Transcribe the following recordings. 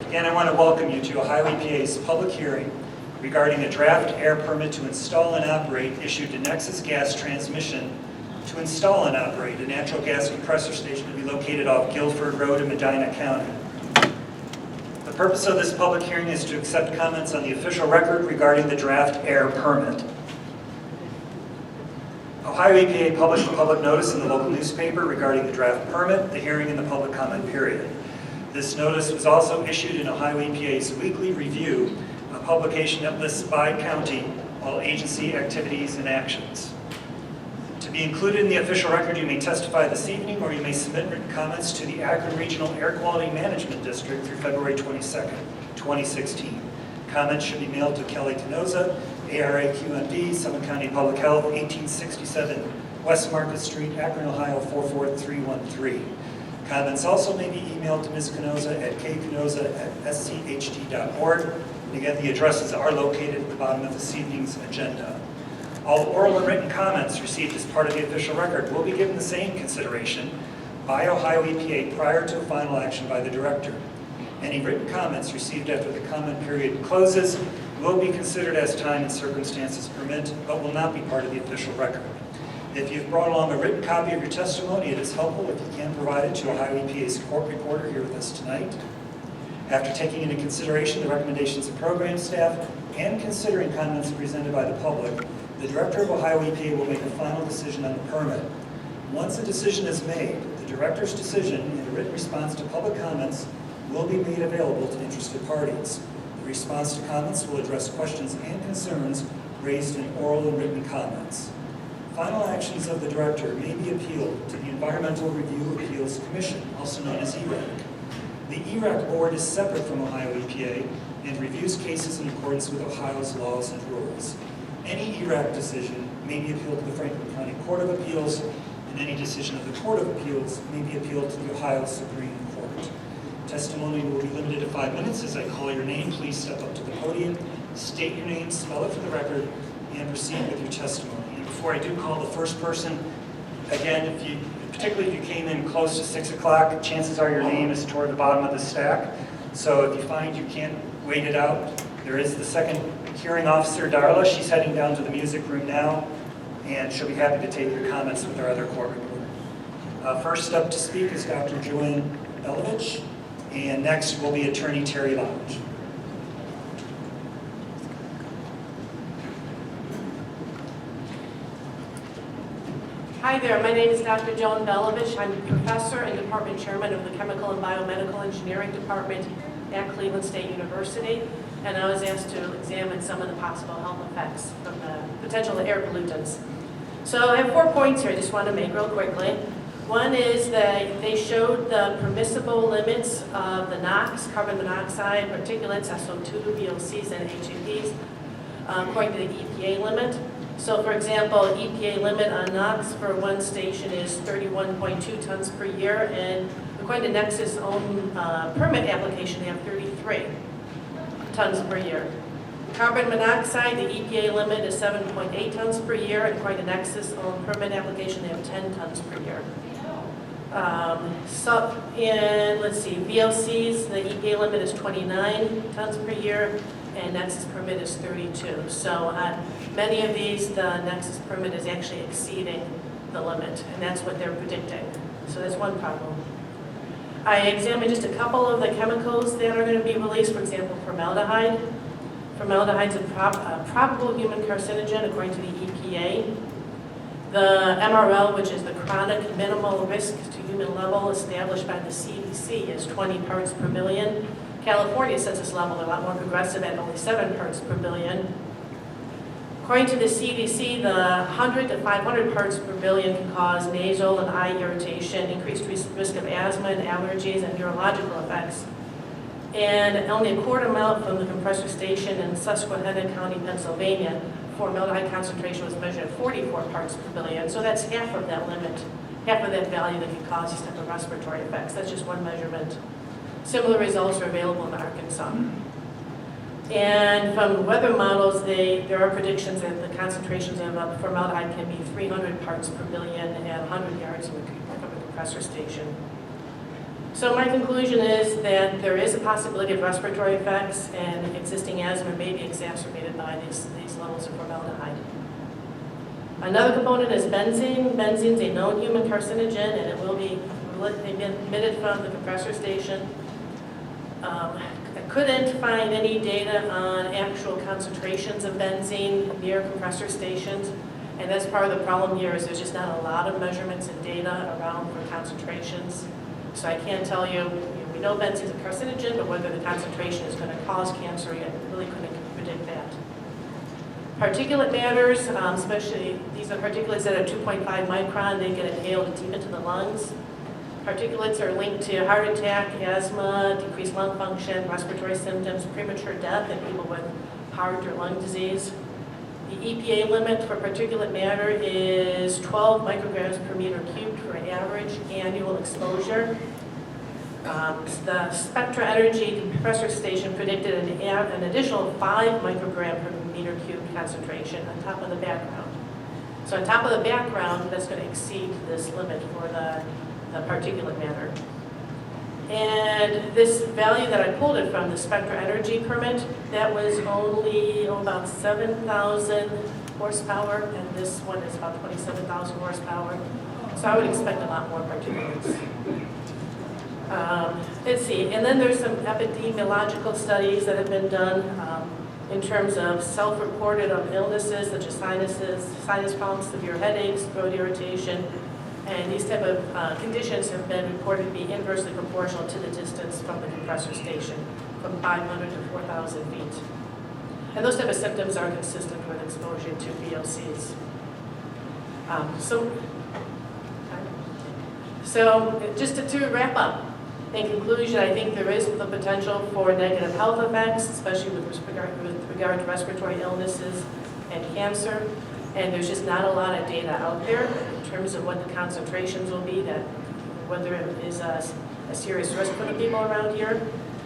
Again, I want to welcome you to Ohio EPA's public hearing regarding a draft air permit to install and operate issued to NEXUS Gas Transmission to install and operate a natural gas compressor station to be located off Guilford Road in Medina County. The purpose of this public hearing is to accept comments on the official record regarding the draft air permit. Ohio EPA published a public notice in the local newspaper regarding the draft permit, the hearing, and the public comment period. This notice was also issued in Ohio EPA's weekly review, a publication that lists by county all agency activities and actions. To be included in the official record, you may testify this evening, or you may submit written comments to the Akron Regional Air Quality Management District through February 22nd, 2016. Comments should be mailed to Kelly Canoza, ARA QMD, Summit County Public Health, 1867 West Market Street, Akron, Ohio 44313. Comments also may be emailed to Ms. Canoza at kcanoza@schd.org. And again, the addresses are located at the bottom of this evening's agenda. All oral and written comments received as part of the official record will be given the same consideration by Ohio EPA prior to final action by the Director. Any written comments received after the comment period closes will be considered as time and circumstances permit, but will not be part of the official record. If you've brought along a written copy of your testimony, it is helpful if you can provide it to Ohio EPA's court reporter here with us tonight. After taking into consideration the recommendations of program staff and considering comments presented by the public, the Director of Ohio EPA will make a final decision on the permit. Once a decision is made, the Director's decision in a written response to public comments will be made available to interested parties. The response to comments will address questions and concerns raised in oral and written comments. Final actions of the Director may be appealed to the Environmental Review Appeals Commission, also known as ERAC. The ERAC Board is separate from Ohio EPA and reviews cases in accordance with Ohio's laws and rules. Any ERAC decision may be appealed to the Franklin County Court of Appeals, and any decision of the Court of Appeals may be appealed to the Ohio Supreme Court. Testimony will be limited to 5 minutes. As I call your name, please step up to the podium, state your name, spell it for the record, and proceed with your testimony. And before I do call the first person, again, particularly if you came in close to 6 o'clock, chances are your name is toward the bottom of the stack. So if you find you can't wait it out, there is the second hearing officer, Darla. She's heading down to the music room now, and she'll be happy to take your comments with our other court reporter. First up to speak is Dr. Joanne Belovich, and next will be Attorney Terry Lodge. Hi there, my name is Dr. Joan Belovich. I'm a professor and department chairman of the Chemical and Biomedical Engineering Department at Cleveland State University, and I was asked to examine some of the possible health effects from the potential air pollutants. So I have 4 points here I just want to make real quickly. One is that they showed the permissible limits of the NOx, carbon monoxide, particulates, SO2, VOCs, and HEPs, according to the EPA limit. So for example, EPA limit on NOx for one station is 31.2 tons per year, and according to NEXUS' own permit application, they have 33 tons per year. Carbon monoxide, the EPA limit is 7.8 tons per year, and according to NEXUS' own permit application, they have 10 tons per year. Let's see, VOCs, the EPA limit is 29 tons per year, and NEXUS permit is 32. So many of these, the NEXUS permit is actually exceeding the limit, and that's what they're predicting. So that's one problem. I examined just a couple of the chemicals that are going to be released, for example, formaldehyde. Formaldehyde is a probable human carcinogen according to the EPA. The MRL, which is the chronic minimal risk to human level established by the CDC, is 20 parts per billion. California sets this level a lot more progressive at only 7 parts per billion. According to the CDC, the 100 to 500 parts per billion can cause nasal and eye irritation, increased risk of asthma and allergies, and neurological effects. And only a quarter mile from the compressor station in Susquehanna County, Pennsylvania, formaldehyde concentration was measured at 44 parts per billion. So that's half of that limit, half of that value that can cause these type of respiratory effects. That's just one measurement. Similar results are available in Arkansas. And from weather models, there are predictions that the concentrations of formaldehyde can be 300 parts per billion at 100 yards from a compressor station. So my conclusion is that there is a possibility of respiratory effects, and existing asthma may be exacerbated by these levels of formaldehyde. Another component is benzene. Benzene is a known human carcinogen, and it will be emitted from the compressor station. I couldn't find any data on actual concentrations of benzene near compressor stations, and that's part of the problem here is there's just not a lot of measurements and data around for concentrations. So I can't tell you, we know benzene is a carcinogen, but whether the concentration is going to cause cancer, I really couldn't predict that. Particulate matters, especially these are particulates that are 2.5 micron, they get inhaled deep into the lungs. Particulates are linked to heart attack, asthma, decreased lung function, respiratory symptoms, premature death in people with heart or lung disease. The EPA limit for particulate matter is 12 micrograms per meter cubed for an average annual exposure. The Spectra Energy compressor station predicted an additional 5 microgram per meter cubed concentration on top of the background. So on top of the background, that's going to exceed this limit for the particulate matter. And this value that I pulled it from, the Spectra Energy permit, that was only about 7,000 horsepower, and this one is about 27,000 horsepower. So I would expect a lot more particulates. Let's see, and then there's some epidemiological studies that have been done in terms of self-reported illnesses such as sinus problems, severe headaches, throat irritation, and these type of conditions have been reported to be inversely proportional to the distance from the compressor station, from 500 to 4,000 feet. And those type of symptoms are consistent with exposure to VOCs. So just to wrap up, in conclusion, I think there is the potential for negative health effects, especially with regard to respiratory illnesses and cancer. And there's just not a lot of data out there in terms of what the concentrations will be, that whether it is a serious risk for the people around here.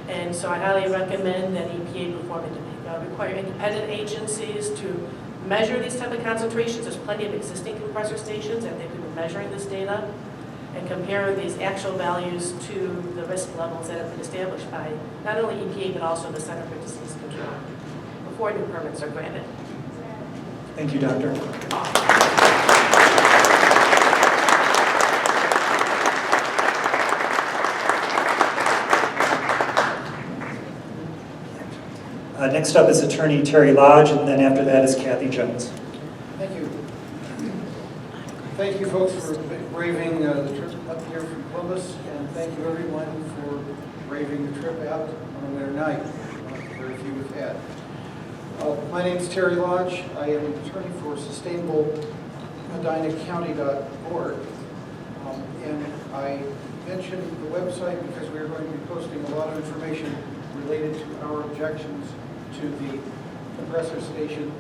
And so I highly recommend that EPA require independent agencies to measure these type of concentrations. There's plenty of existing compressor stations that they could be measuring this data and compare these actual values to the risk levels that have been established by not only EPA but also the Center for Disease Control before new permits are granted. Thank you, Doctor. Next up is Attorney Terry Lodge, and then after that is Kathy Jones. Thank you. Thank you, folks, for braving the trip up here from Columbus, and thank you, everyone, for braving the trip out on a winter night. Very few have had. My name is Terry Lodge. I am an attorney for SustainableMedinaCounty.org. And I mentioned the website because we are going to be posting a lot of information related to our objections to the compressor station,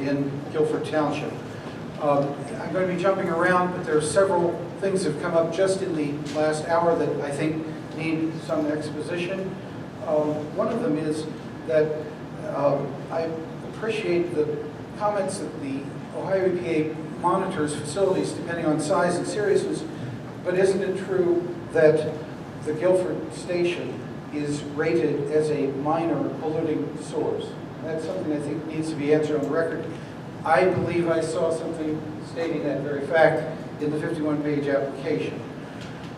in Guilford Township. I'm going to be jumping around, but there are several things that have come up just in the last hour that I think need some exposition. One of them is that I appreciate the comments that the Ohio EPA monitors facilities depending on size and seriousness, but isn't it true that the Guilford station is rated as a minor polluting source? That's something I think needs to be answered on the record. I believe I saw something stating that very fact in the 51-page application.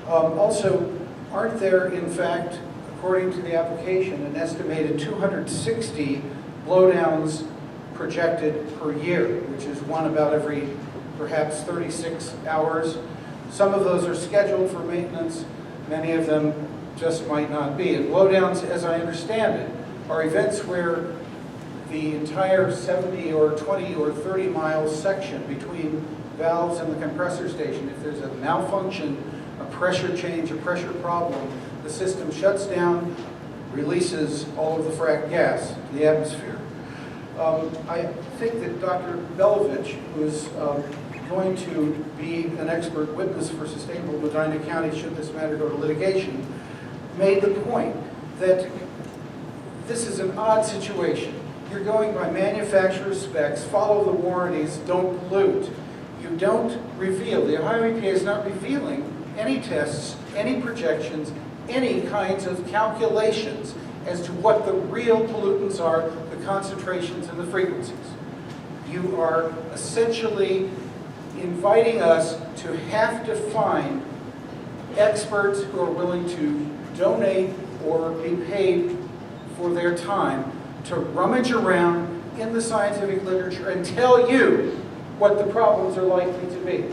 Also, aren't there, in fact, according to the application, an estimated 260 blowdowns projected per year, which is one about every perhaps 36 hours. Some of those are scheduled for maintenance. Many of them just might not be. And blowdowns, as I understand it, are events where the entire 70 or 20 or 30 mile section between valves and the compressor station, if there's a malfunction, a pressure change, a pressure problem, the system shuts down, releases all of the fracked gas to the atmosphere. I think that Dr. Belovich, who is going to be an expert witness for Sustainable Medina County should this matter go to litigation, made the point that this is an odd situation. You're going by manufacturer's specs, follow the warranties, don't pollute. You don't reveal, the Ohio EPA is not revealing any tests any projections, any kinds of calculations as to what the real pollutants are, the concentrations and the frequencies. You are essentially inviting us to have to find experts who are willing to donate or be paid for their time to rummage around in the scientific literature and tell you what the problems are likely to be.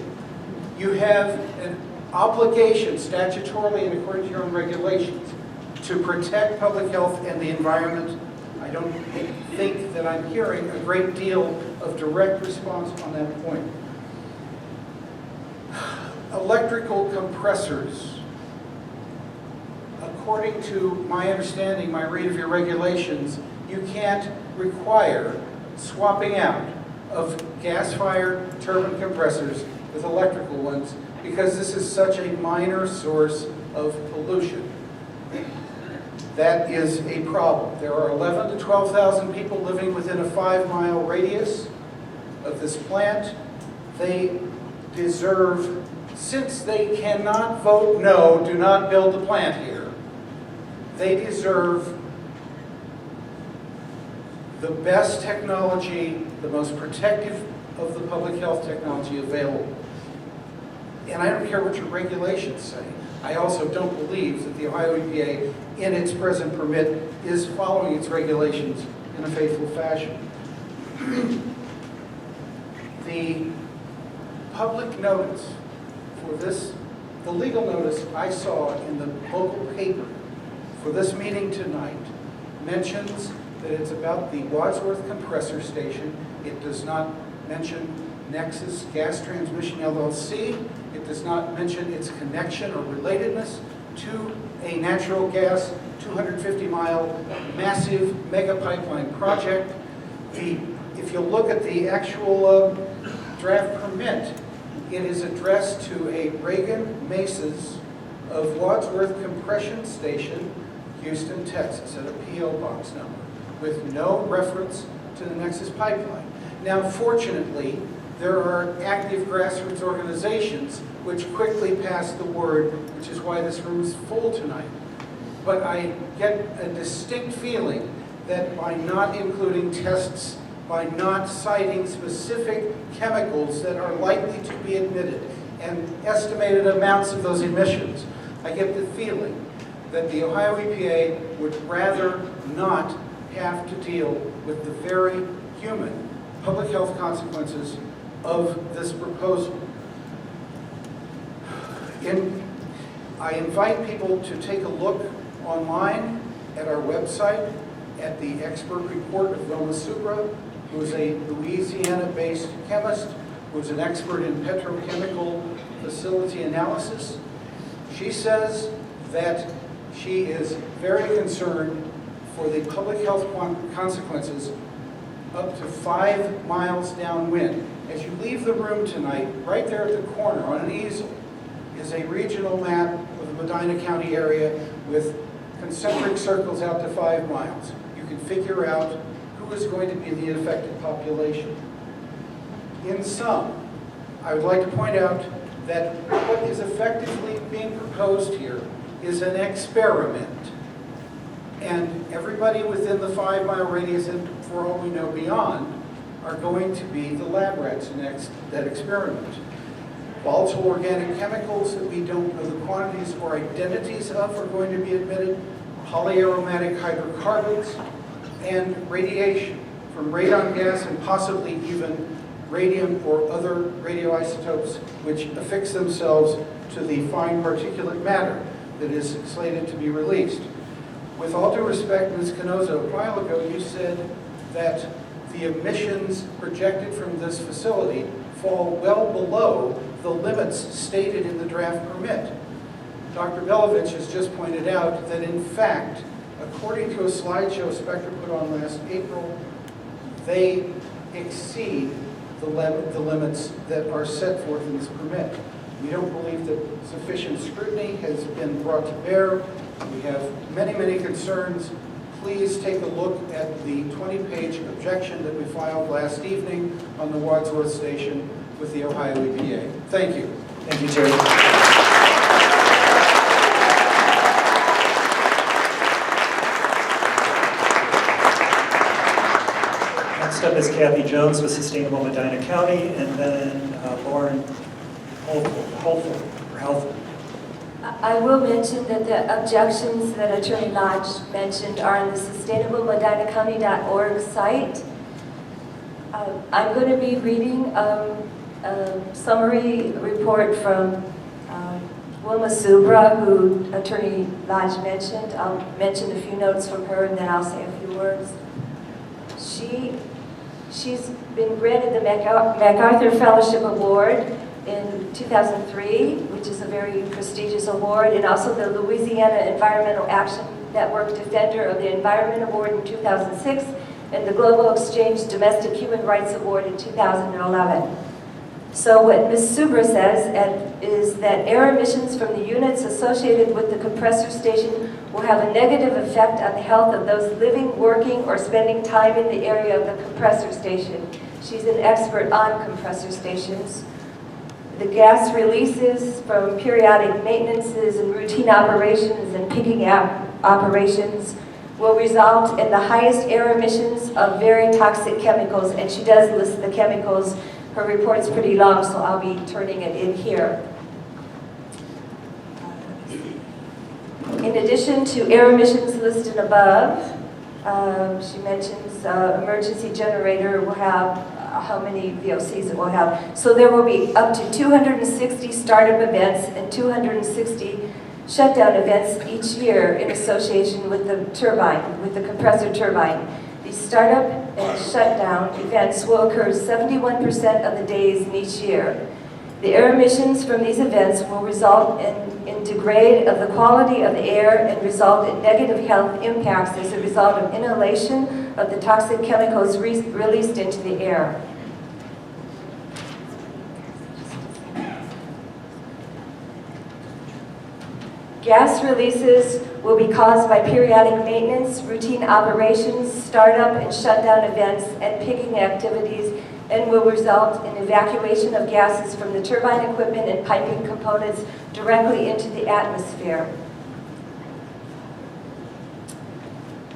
You have an obligation statutorily and according to your own regulations to protect public health and the environment. I don't think that I'm hearing a great deal of direct response on that point. Electrical compressors. According to my understanding, my read of your regulations, you can't require swapping out of gas-fired turbine compressors with electrical ones because this is such a minor source of pollution. That is a problem. There are 11,000 to 12,000 people living within a 5-mile radius of this plant. They deserve, since they cannot vote no, do not build the plant here, they deserve the best technology, the most protective of the public health technology available. And I don't care what your regulations say. I also don't believe that the Ohio EPA, in its present permit, is following its regulations in a faithful fashion. The public notice for this, the legal notice I saw in the local paper for this meeting tonight mentions that it's about the Wadsworth Compressor Station. It does not mention NEXUS Gas Transmission LLC. It does not mention its connection or relatedness to a natural gas 250-mile massive mega pipeline project. If you look at the actual draft permit, it is addressed to a Reagan Mesas of Wadsworth Compression Station, Houston, Texas, at a P.O. box number, with no reference to the NEXUS pipeline. Now, fortunately, there are active grassroots organizations which quickly pass the word, which is why this room is full tonight. But I get a distinct feeling that by not including tests, by not citing specific chemicals that are likely to be emitted and estimated amounts of those emissions, I get the feeling that the Ohio EPA would rather not have to deal with the very human public health consequences of this proposal. I invite people to take a look online at our website at the expert report of Wilma Subra, who is a Louisiana-based chemist, who is an expert in petrochemical facility analysis. She says that she is very concerned for the public health consequences up to 5 miles downwind. As you leave the room tonight, right there at the corner on an easel is a regional map of the Medina County area with concentric circles out to 5 miles. You can figure out who is going to be the affected population. In sum, I would like to point out that what is effectively being proposed here is an experiment. And everybody within the 5-mile radius, and for all we know beyond, are going to be the lab rats in that experiment. Volatile organic chemicals that we don't know the quantities or identities of are going to be emitted, polyaromatic hydrocarbons, and radiation from radon gas and possibly even radium or other radioisotopes which affix themselves to the fine particulate matter that is slated to be released. With all due respect, Ms. Canosa, a while ago you said that the emissions projected from this facility fall well below the limits stated in the draft permit. Dr. Belovich has just pointed out that in fact, according to a slideshow Spectre put on last April, they exceed the limits that are set forth in this permit. We don't believe that sufficient scrutiny has been brought to bear. We have many, many concerns. Please take a look at the 20-page objection that we filed last evening on the Wadsworth Station with the Ohio EPA. Thank you. Thank you, Terry. Next up is Kathy Jones with Sustainable Medina County, and then Lauren Helpful. I will mention that the objections that Attorney Lodge mentioned are on the sustainablemedinacounty.org site. I'm going to be reading a summary report from Wilma Subra, who Attorney Lodge mentioned. I'll mention a few notes from her and then I'll say a few words. She's been granted the MacArthur Fellowship Award in 2003, which is a very prestigious award, and also the Louisiana Environmental Action Network Defender of the Environment Award in 2006, and the Global Exchange Domestic Human Rights Award in 2011. So what Ms. Subra says is that air emissions from the units associated with the compressor station will have a negative effect on the health of those living, working, or spending time in the area of the compressor station. She's an expert on compressor stations. The gas releases from periodic maintenances and routine operations and picking up operations will result in the highest air emissions of very toxic chemicals, and she does list the chemicals. Her report's pretty long, so I'll be turning it in here. In addition to air emissions listed above, she mentions emergency generator will have how many VOCs it will have. So there will be up to 260 startup events and 260 shutdown events each year in association with the turbine, with the compressor turbine. These startup and shutdown events will occur 71% of the days in each year. The air emissions from these events will result in degrade of the quality of the air and result in negative health impacts as a result of inhalation of the toxic chemicals released into the air. Gas releases will be caused by periodic maintenance, routine operations, startup and shutdown events, and picking activities, and will result in evacuation of gases from the turbine equipment and piping components directly into the atmosphere.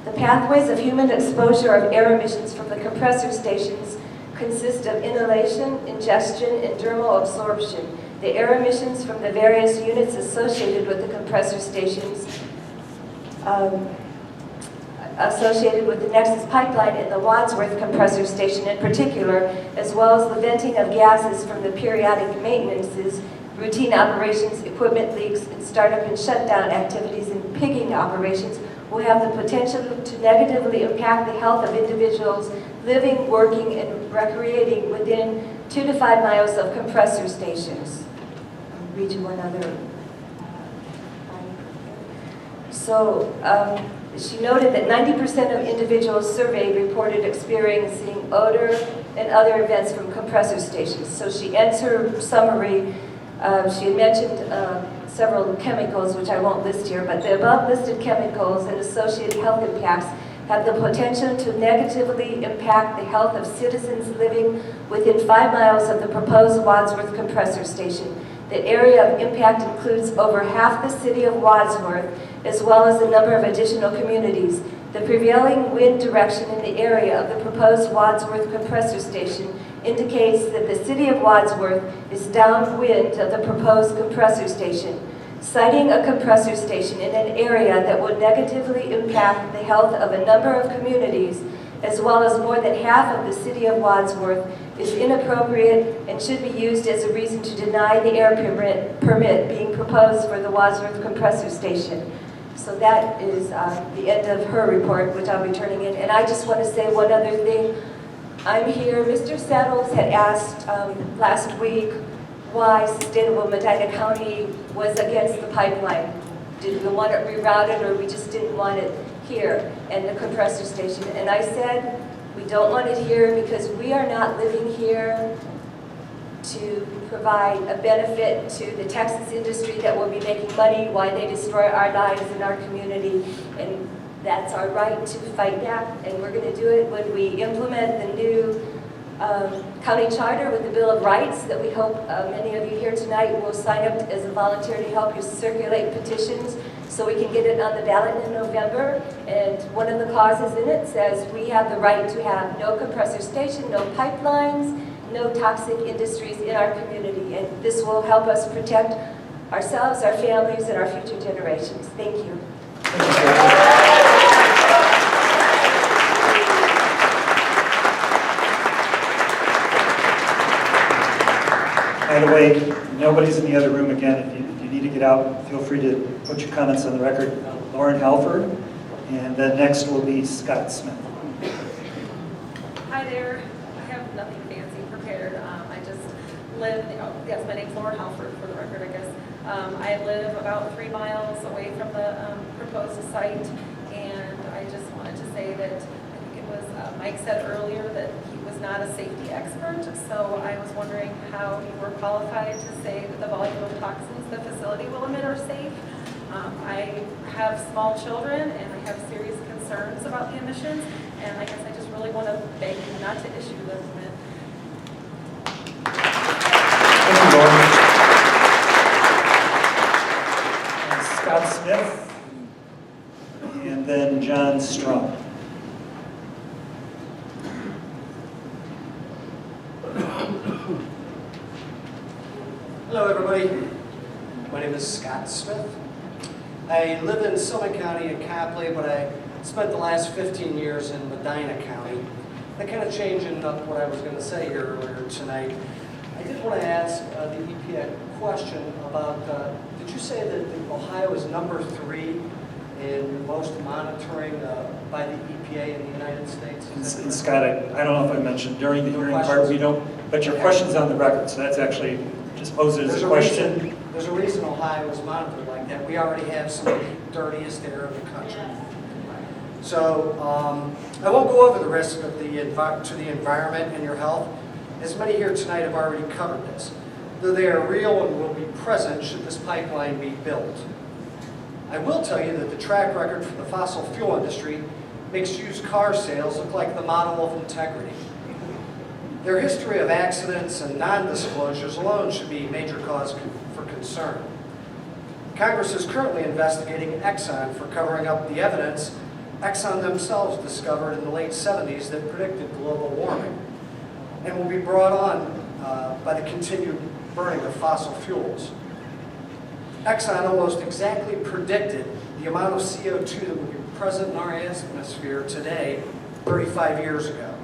The pathways of human exposure of air emissions from the compressor stations consist of inhalation, ingestion, and dermal absorption. The air emissions from the various units associated with the compressor stations, associated with the NEXUS pipeline and the Wadsworth compressor station in particular, as well as the venting of gases from the periodic maintenances, routine operations, equipment leaks, and startup and shutdown activities and pigging operations, will have the potential to negatively impact the health of individuals living, working, and recreating within 2 to 5 miles of compressor stations. I'll read you one other. So she noted that 90% of individuals surveyed reported experiencing odor and other events from compressor stations. So she ends her summary. She had mentioned several chemicals, which I won't list here, but the above listed chemicals and associated health impacts have the potential to negatively impact the health of citizens living within 5 miles of the proposed Wadsworth compressor station. The area of impact includes over half the city of Wadsworth, as well as a number of additional communities. The prevailing wind direction in the area of the proposed Wadsworth compressor station indicates that the city of Wadsworth is downwind of the proposed compressor station. Siting a compressor station in an area that would negatively impact the health of a number of communities, as well as more than half of the city of Wadsworth, is inappropriate and should be used as a reason to deny the air permit being proposed for the Wadsworth compressor station. So that is the end of her report, which I'll be turning in. And I just want to say one other thing. I'm here. Mr. Saddles had asked last week why Sustainable Medina County was against the pipeline. Did we want it rerouted, or we just didn't want it here and the compressor station? And I said, we don't want it here because we are not living here to provide a benefit to the Texas industry that will be making money while they destroy our lives and our community. And that's our right to fight back, and we're going to do it when we implement the new county charter with the Bill of Rights that we hope many of you here tonight will sign up as a volunteer to help you circulate petitions so we can get it on the ballot in November. And one of the clauses in it says we have the right to have no compressor station, no pipelines, no toxic industries in our community. And this will help us protect ourselves, our families, and our future generations. Thank you. Thank you, Sarah. By the way, nobody's in the other room again. If you need to get out, feel free to put your comments on the record. Lauren Halford, and then next will be Scott Smith. Hi there. I have nothing fancy prepared. I just live, yes, my name's Lauren Halford for the record, I guess. I live about 3 miles away from the proposed site, and I just wanted to say that I think it was Mike said earlier that he was not a safety expert, so I was wondering how you were qualified to say that the volume of toxins the facility will emit are safe. I have small children and I have serious concerns about the emissions, and I guess I just really want to beg you not to issue the permit. Thank you, Lauren. And Scott Smith, and then John Strong. Hello, everybody. My name is Scott Smith. I live in Summit County in Copley, but I spent the last 15 years in Medina County. That kind of changing up what I was going to say here earlier tonight. I did want to ask the EPA a question about, did you say that Ohio is number 3 in most monitoring by the EPA in the United States? And Scott, I don't know if I mentioned during the hearing part, we don't, but your question's on the record, so that's actually, just pose it as a question. There's a reason Ohio is monitored like that. We already have some of the dirtiest air in the country. So I won't go over the risk of to the environment and your health, as many here tonight have already covered this, though they are real and will be present should this pipeline be built. I will tell you that the track record for the fossil fuel industry makes used car sales look like the model of integrity. Their history of accidents and non-disclosures alone should be a major cause for concern. Congress is currently investigating Exxon for covering up the evidence Exxon themselves discovered in the late 70s that predicted global warming, and will be brought on by the continued burning of fossil fuels. Exxon almost exactly predicted the amount of CO2 that would be present in our atmosphere today 35 years ago.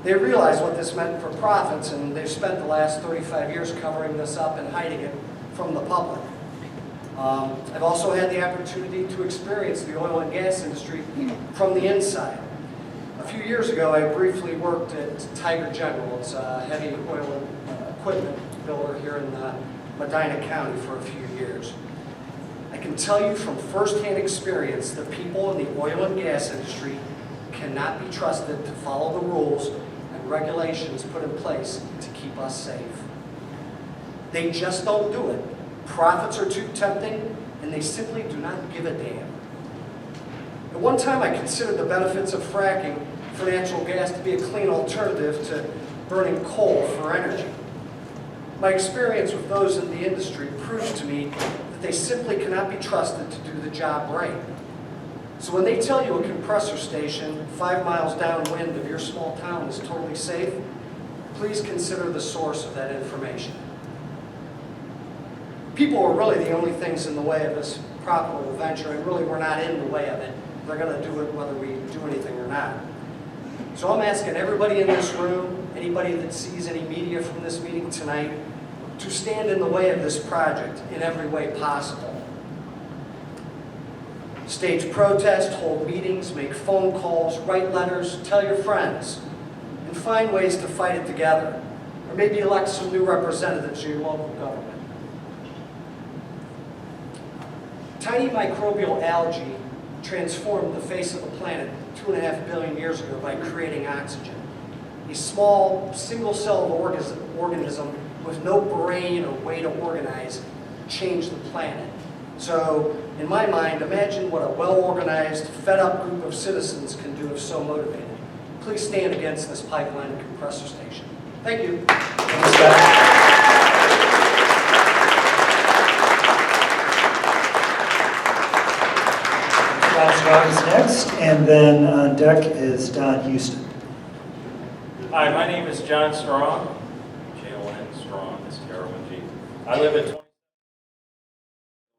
They realized what this meant for profits, and they've spent the last 35 years covering this up and hiding it from the public. I've also had the opportunity to experience the oil and gas industry from the inside. A few years ago, I briefly worked at Tiger General. It's a heavy oil equipment builder here in Medina County for a few years. I can tell you from firsthand experience that people in the oil and gas industry cannot be trusted to follow the rules and regulations put in place to keep us safe. They just don't do it. Profits are too tempting, and they simply do not give a damn. At one time, I considered the benefits of fracking for natural gas to be a clean alternative to burning coal for energy. My experience with those in the industry proves to me that they simply cannot be trusted to do the job right. So when they tell you a compressor station 5 miles downwind of your small town is totally safe, please consider the source of that information. People are really the only things in the way of this profitable venture, and really we're not in the way of it. They're going to do it whether we do anything or not. So I'm asking everybody in this room, anybody that sees any media from this meeting tonight, to stand in the way of this project in every way possible. Stage protests, hold meetings, make phone calls, write letters, tell your friends, and find ways to fight it together. Or maybe elect some new representatives in your local government. Tiny microbial algae transformed the face of the planet 2.5 billion years ago by creating oxygen. A small, single-celled organism with no brain or way to organize changed the planet. So, in my mind, imagine what a well-organized, fed-up group of citizens can do if so motivated. Please stand against this pipeline and compressor station. Thank you. Thanks, Scott. Don Strong is next, and then on deck is Don Houston. Hi, my name is John Strong, J-O-N Strong, S-T-R-O-N-G. I live at 20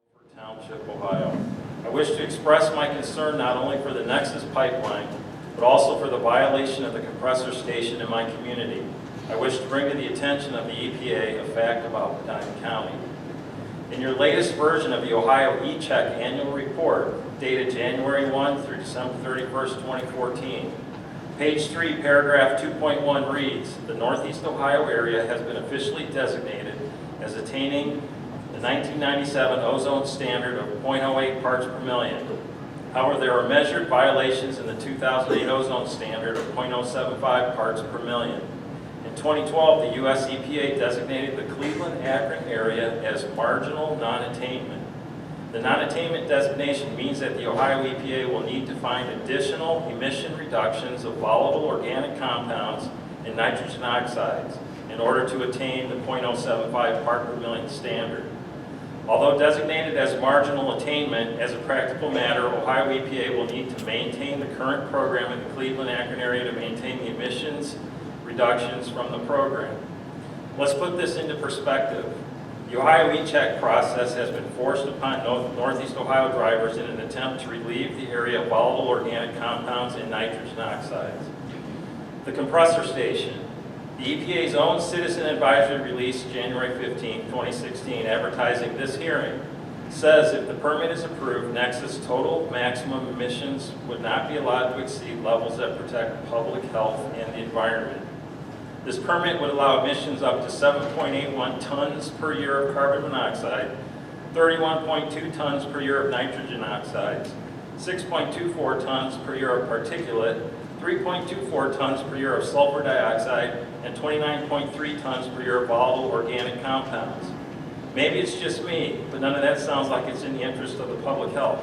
Guilford Township, Ohio. I wish to express my concern not only for the NEXUS pipeline, but also for the violation of the compressor station in my community. I wish to bring to the attention of the EPA a fact about Medina County. In your latest version of the Ohio E-Check annual report, dated January 1 through December 31st, 2014, page 3, paragraph 2.1 reads, the Northeast Ohio area has been officially designated as attaining the 1997 ozone standard of 0.08 parts per million. However, there are measured violations in the 2008 ozone standard of 0.075 parts per million. In 2012, the U.S. EPA designated the Cleveland-Akron area as marginal non-attainment. The non-attainment designation means that the Ohio EPA will need to find additional emission reductions of volatile organic compounds and nitrogen oxides in order to attain the 0.075 part per million standard. Although designated as marginal attainment, as a practical matter, Ohio EPA will need to maintain the current program in the Cleveland-Akron area to maintain the emissions reductions from the program. Let's put this into perspective. The Ohio E-Check process has been forced upon Northeast Ohio drivers in an attempt to relieve the area of volatile organic compounds and nitrogen oxides. The compressor station. The EPA's own citizen advisory release January 15, 2016, advertising this hearing, says if the permit is approved, NEXUS total maximum emissions would not be allowed to exceed levels that protect public health and the environment. This permit would allow emissions up to 7.81 tons per year of carbon monoxide, 31.2 tons per year of nitrogen oxides, 6.24 tons per year of particulate, 3.24 tons per year of sulfur dioxide, and 29.3 tons per year of volatile organic compounds. Maybe it's just me, but none of that sounds like it's in the interest of the public health.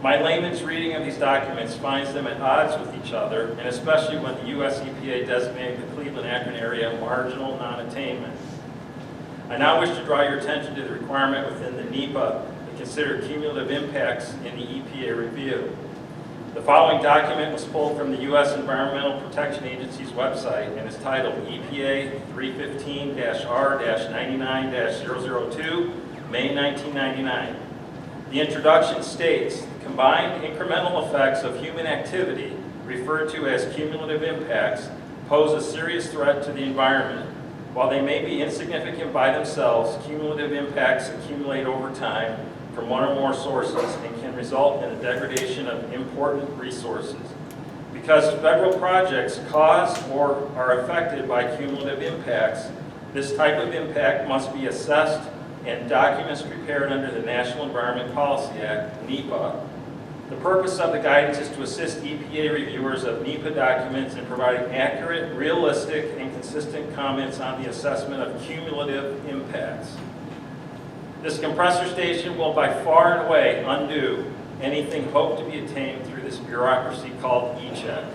My layman's reading of these documents finds them at odds with each other, and especially when the U.S. EPA designated the Cleveland-Akron area marginal non-attainment. I now wish to draw your attention to the requirement within the NEPA to consider cumulative impacts in the EPA review. The following document was pulled from the U.S. Environmental Protection Agency's website and is titled EPA 315-R-99-002, May 1999. The introduction states, combined incremental effects of human activity, referred to as cumulative impacts, pose a serious threat to the environment. While they may be insignificant by themselves, cumulative impacts accumulate over time from one or more sources and can result in the degradation of important resources. Because federal projects cause or are affected by cumulative impacts, this type of impact must be assessed and documents prepared under the National Environment Policy Act, NEPA. The purpose of the guidance is to assist EPA reviewers of NEPA documents in providing accurate, realistic, and consistent comments on the assessment of cumulative impacts. This compressor station will by far and away undo anything hoped to be attained through this bureaucracy called E-Check.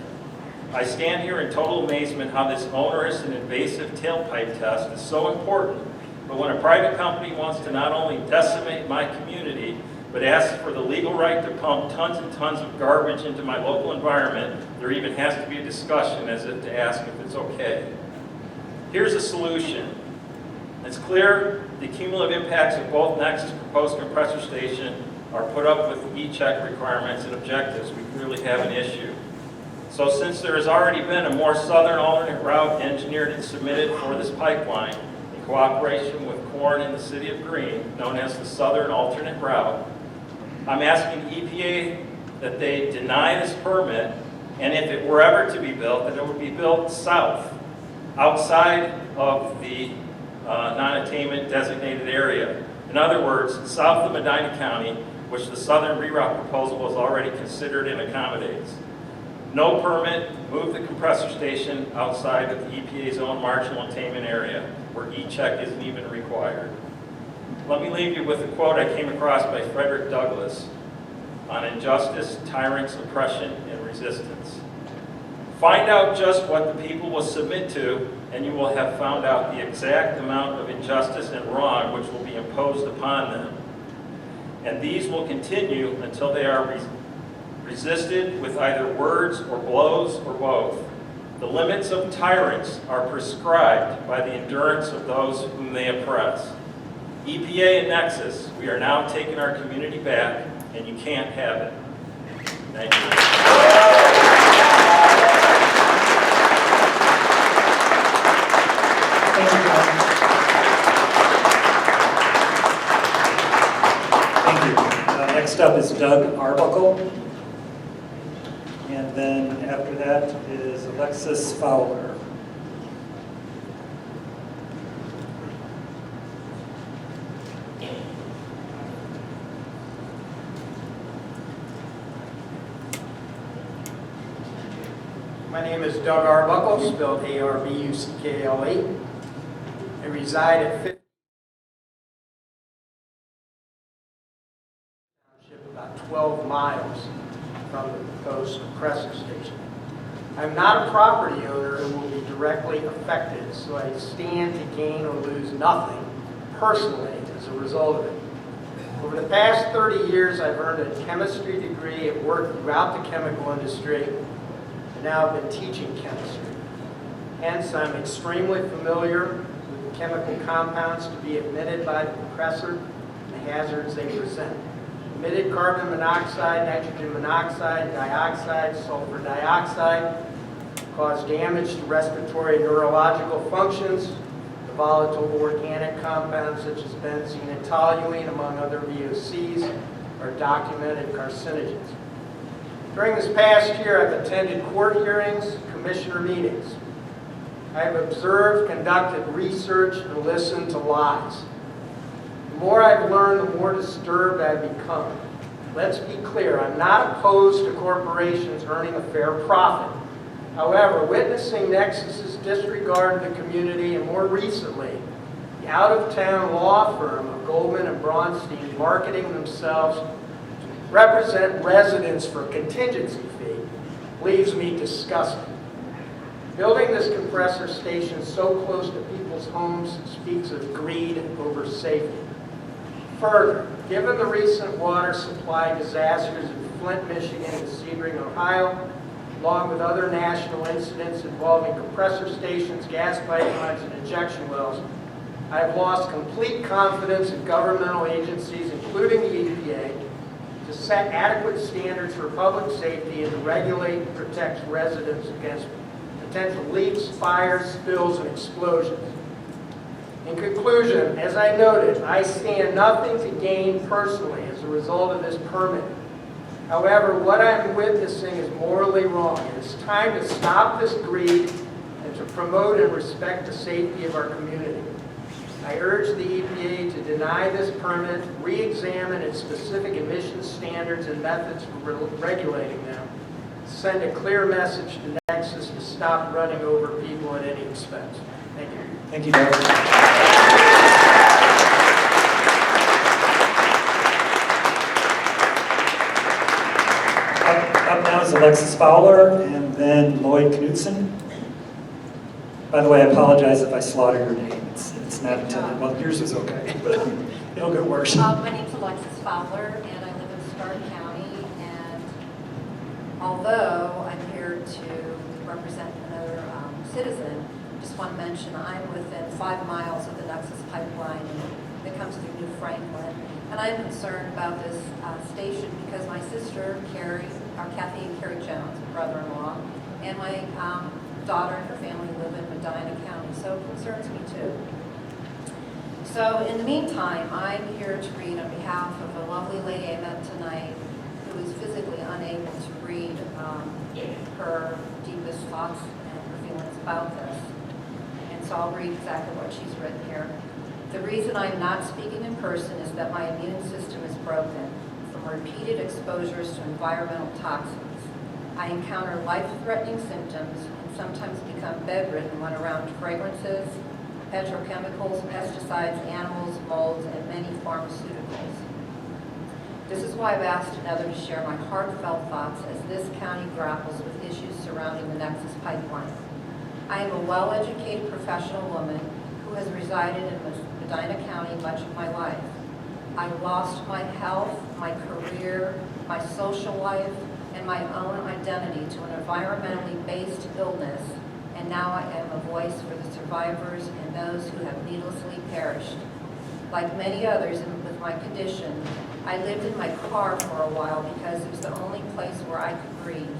I stand here in total amazement how this onerous and invasive tailpipe test is so important, but when a private company wants to not only decimate my community, but asks for the legal right to pump tons and tons of garbage into my local environment, there even has to be a discussion as if to ask if it's okay. Here's a solution. It's clear the cumulative impacts of both NEXUS proposed compressor station are put up with E-Check requirements and objectives. We clearly have an issue. So since there has already been a more southern alternate route engineered and submitted for this pipeline, in cooperation with Corn and the City of Greene, known as the Southern Alternate Route, I'm asking the EPA that they deny this permit, and if it were ever to be built, that it would be built south, outside of the non-attainment designated area. In other words, south of Medina County, which the southern reroute proposal was already considered and accommodates. No permit, move the compressor station outside of the EPA's own marginal attainment area, where E-Check isn't even required. Let me leave you with a quote I came across by Frederick Douglass on injustice, tyrants, oppression, and resistance. Find out just what the people will submit to, and you will have found out the exact amount of injustice and wrong which will be imposed upon them. And these will continue until they are resisted with either words or blows or both. The limits of tyrants are prescribed by the endurance of those whom they oppress. EPA and NEXUS, we are now taking our community back, and you can't have it. Thank you. Thank you, John. Thank you. Next up is Doug Arbuckle. And then after that is Alexis Fowler. My name is Doug Arbuckle, spelled A-R-B-U-C-K-L-E. I reside at 50 Township, about 12 miles from the proposed compressor station. I'm not a property owner who will be directly affected, so I stand to gain or lose nothing personally as a result of it. Over the past 30 years, I've earned a chemistry degree and worked throughout the chemical industry. And now I've been teaching chemistry. Hence, I'm extremely familiar with the chemical compounds to be emitted by the compressor and the hazards they present. Emitted carbon monoxide, nitrogen monoxide, dioxide, sulfur dioxide cause damage to respiratory and neurological functions. The volatile organic compounds such as benzene and toluene, among other VOCs, are documented carcinogens. During this past year, I've attended court hearings, commissioner meetings. I have observed, conducted research, and listened to lies. The more I've learned, the more disturbed I've become. Let's be clear, I'm not opposed to corporations earning a fair profit. However, witnessing NEXUS's disregard of the community, and more recently, the out-of-town law firm of Goldman and Braunstein marketing themselves represent residents for a contingency fee leaves me disgusted. Building this compressor station so close to people's homes speaks of greed over safety. Further, given the recent water supply disasters in Flint, Michigan and Sebring, Ohio, along with other national incidents involving compressor stations, gas pipelines, and injection wells, I have lost complete confidence in governmental agencies, including the EPA, to set adequate standards for public safety and to regulate and protect residents against potential leaks, fires, spills, and explosions. In conclusion, as I noted, I stand nothing to gain personally as a result of this permit. However, what I'm witnessing is morally wrong. It is time to stop this greed and to promote and respect the safety of our community. I urge the EPA to deny this permit, re-examine its specific emission standards and methods for regulating them, send a clear message to NEXUS to stop running over people at any expense. Thank you. Thank you, Doug. Up now is Alexis Fowler, and then Lloyd Knudsen. By the way, I apologize if I slaughter your name. It's not intended. Well, yours is okay, but it'll get worse. My name's Alexis Fowler, and I live in Stark County. And although I'm here to represent another citizen, just want to mention I'm within 5 miles of the NEXUS pipeline that comes through New Franklin. And I'm concerned about this station because my sister, Kathy and Carrie Jones, brother-in-law, and my daughter and her family live in Medina County, so it concerns me too. So in the meantime, I'm here to read on behalf of a lovely lady I met tonight who is physically unable to read her deepest thoughts and her feelings about this. And so I'll read exactly what she's written here. The reason I'm not speaking in person is that my immune system is broken from repeated exposures to environmental toxins. I encounter life-threatening symptoms and sometimes become bedridden when around fragrances, petrochemicals, pesticides, animals, molds, and many pharmaceuticals. This is why I've asked another to share my heartfelt thoughts as this county grapples with issues surrounding the NEXUS pipeline. I am a well-educated professional woman who has resided in Medina County much of my life. I lost my health, my career, my social life, and my own identity to an environmentally based illness, and now I am a voice for the survivors and those who have needlessly perished. Like many others with my condition, I lived in my car for a while because it was the only place where I could breathe.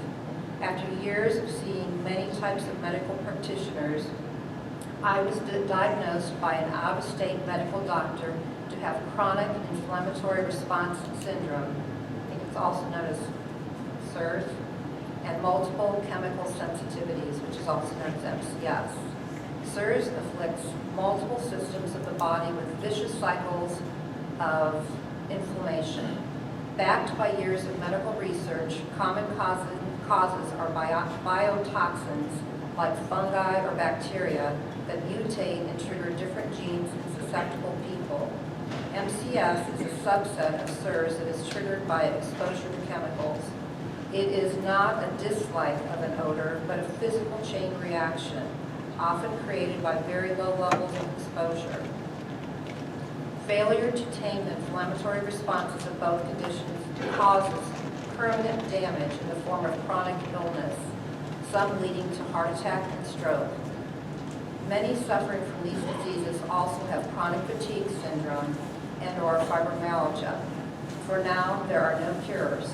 After years of seeing many types of medical practitioners, I was diagnosed by an out-of-state medical doctor to have chronic inflammatory response syndrome, I think it's also known as CIRS, and multiple chemical sensitivities, which is also known as MCS. CIRS afflicts multiple systems of the body with vicious cycles of inflammation. Backed by years of medical research, common causes are biotoxins like fungi or bacteria that mutate and trigger different genes in susceptible people. MCS is a subset of CIRS that is triggered by exposure to chemicals. It is not a dislike of an odor, but a physical chain reaction, often created by very low levels of exposure. Failure to tame the inflammatory responses of both conditions causes permanent damage in the form of chronic illness, some leading to heart attack and stroke. Many suffering from these diseases also have chronic fatigue syndrome and/or fibromyalgia. For now, there are no cures.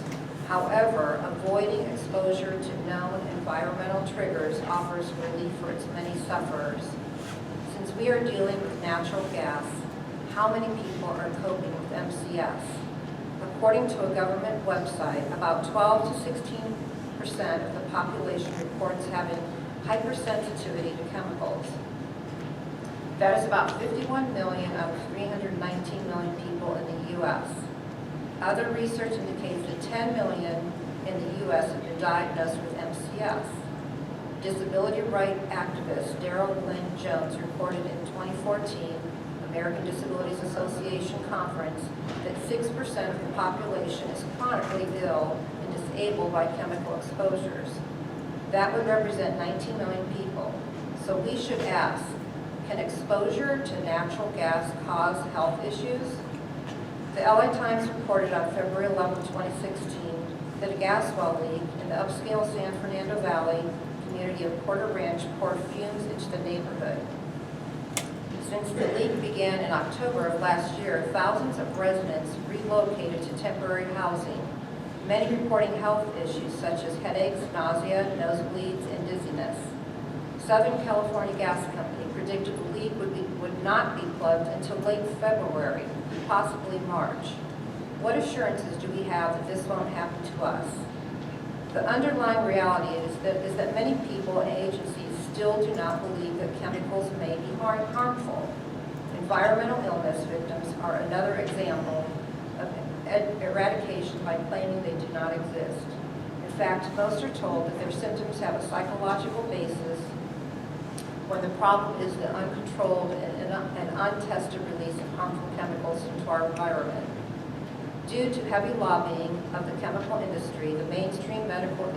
However, avoiding exposure to known environmental triggers offers relief for its many sufferers. Since we are dealing with natural gas, how many people are coping with MCS? According to a government website, about 12 to 16% of the population reports having hypersensitivity to chemicals. That is about 51 million out of 319 million people in the U.S. Other research indicates that 10 million in the U.S. have been diagnosed with MCS. Disability rights activist Daryl Lynn Jones reported in 2014 American Disabilities Association conference that 6% of the population is chronically ill and disabled by chemical exposures. That would represent 19 million people. So we should ask, can exposure to natural gas cause health issues? The LA Times reported on February 11, 2016, that a gas well leak in the upscale San Fernando Valley community of Porter Ranch poured fumes into the neighborhood. Since the leak began in October of last year, thousands of residents relocated to temporary housing, many reporting health issues such as headaches, nausea, nosebleeds, and dizziness. Southern California Gas Company predicted the leak would not be plugged until late February, possibly March. What assurances do we have that this won't happen to us? The underlying reality is that many people and agencies still do not believe that chemicals may be harmful. Environmental illness victims are another example of eradication by claiming they do not exist. In fact, most are told that their symptoms have a psychological basis when the problem is the uncontrolled and untested release of harmful chemicals into our environment. Due to heavy lobbying of the chemical industry, the mainstream medical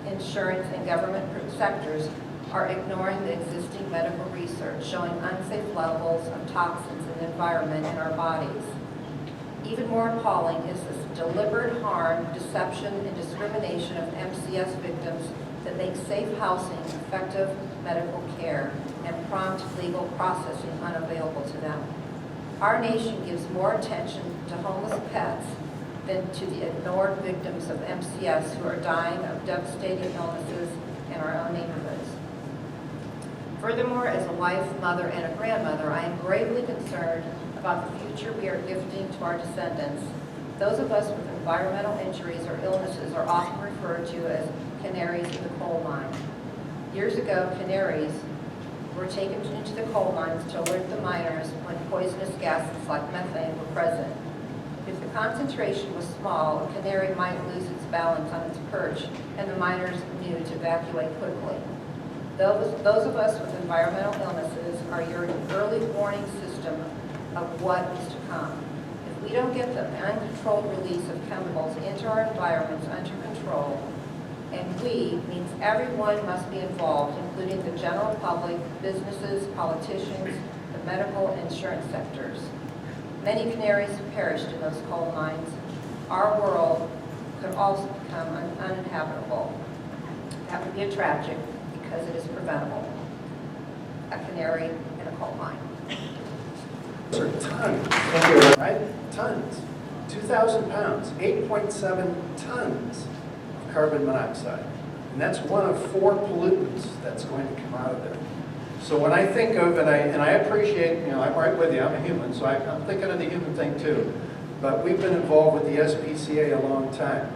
insurance and government sectors are ignoring the existing medical research showing unsafe levels of toxins in the environment in our bodies. Even more appalling is this deliberate harm, deception, and discrimination of MCS victims that makes safe housing, effective medical care, and prompt legal processing unavailable to them. Our nation gives more attention to homeless pets than to the ignored victims of MCS who are dying of devastating illnesses in our own neighborhoods. Furthermore, as a wife, mother, and a grandmother, I am gravely concerned about the future we are gifting to our descendants. Those of us with environmental injuries or illnesses are often referred to as canaries in the coal mine. Years ago, canaries were taken into the coal mines to alert the miners when poisonous gases like methane were present. If the concentration was small, a canary might lose its balance on its perch, and the miners knew to evacuate quickly. Those of us with environmental illnesses are your early warning system of what is to come. If we don't get the uncontrolled release of chemicals into our environments under control, and we means everyone must be involved, including the general public, businesses, politicians, the medical and insurance sectors. Many canaries have perished in those coal mines. Our world could become uninhabitable. That would be a tragic because it is preventable. A canary in a coal mine. Are tons, right? Tons. 2,000 pounds, 8.7 tons of carbon monoxide. And that's one of 4 pollutants that's going to come out of there. So when I think of, and I appreciate, I'm right with you, I'm a human, so I'm thinking of the human thing too. But we've been involved with the SPCA a long time.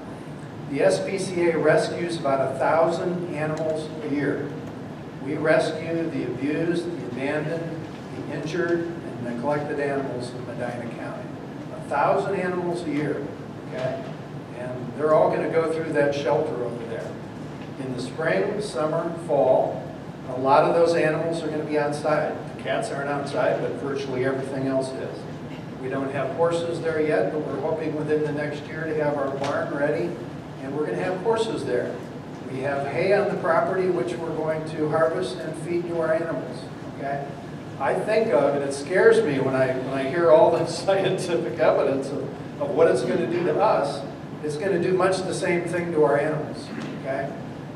The SPCA rescues about 1,000 animals a year. We rescue the abused, the abandoned, the injured, and neglected animals in Medina County. 1,000 animals a year, okay? And they're all going to go through that shelter over there. In the spring, summer, fall, a lot of those animals are going to be outside. The cats aren't outside, but virtually everything else is. We don't have horses there yet, but we're hoping within the next year to have our barn ready, and we're going to have horses there. We have hay on the property, which we're going to harvest and feed to our animals, okay? I think of, and it scares me when I hear all the scientific evidence of what it's going to do to us. It's going to do much the same thing to our animals, okay?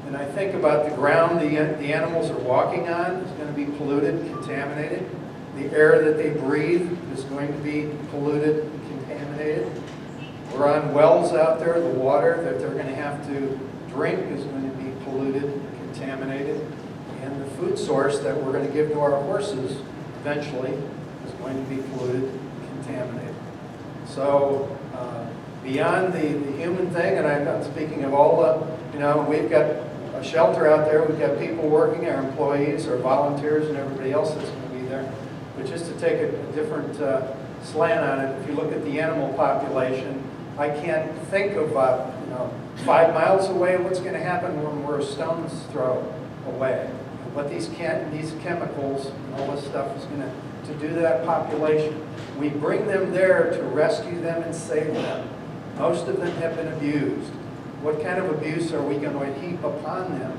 And I think about the ground the animals are walking on is going to be polluted, contaminated. The air that they breathe is going to be polluted, contaminated. We're on wells out there. The water that they're going to have to drink is going to be polluted, contaminated. And the food source that we're going to give to our horses eventually is going to be polluted, contaminated. So beyond the human thing, and I'm not speaking of all the, we've got a shelter out there, we've got people working, our employees, our volunteers, and everybody else that's going to be there. But just to take a different slant on it, if you look at the animal population, I can't think of, 5 miles away what's going to happen when we're a stone's throw away. What these chemicals and all this stuff is going to do to that population. We bring them there to rescue them and save them. Most of them have been abused. What kind of abuse are we going to heap upon them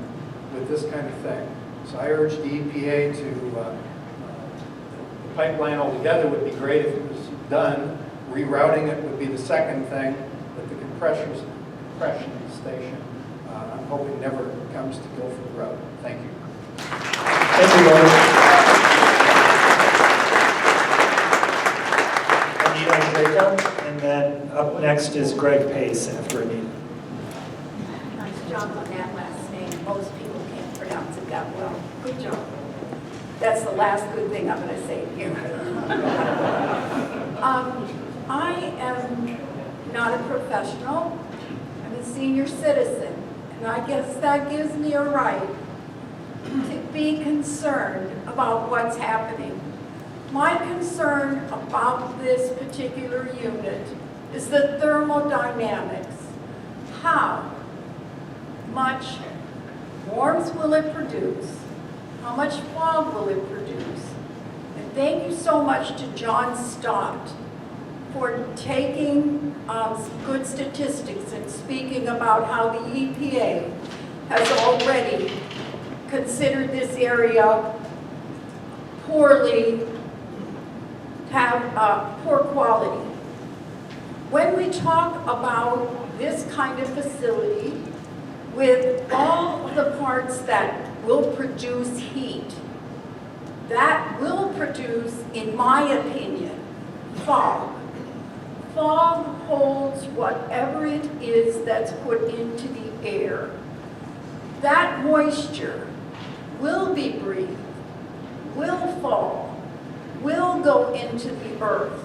with this kind of thing? So I urge the EPA to, the pipeline altogether would be great if it was done. Rerouting it would be the second thing, but the compression station, I'm hoping never comes to Guilford Road. Thank you. Thank you, Lord. Anita Jacob, and then up next is Greg Pace after Anita. Nice job on that last name. Most people can't pronounce it that well. Good job. That's the last good thing I'm going to say to you. I am not a professional. I'm a senior citizen, and I guess that gives me a right to be concerned about what's happening. My concern about this particular unit is the thermodynamics. How much warmth will it produce? How much fog will it produce? And thank you so much to John Stott for taking some good statistics and speaking about how the EPA has already considered this area poorly, have poor quality. When we talk about this kind of facility with all of the parts that will produce heat, that will produce, in my opinion, fog. Fog holds whatever it is that's put into the air. That moisture will be breathed, will fall, will go into the earth.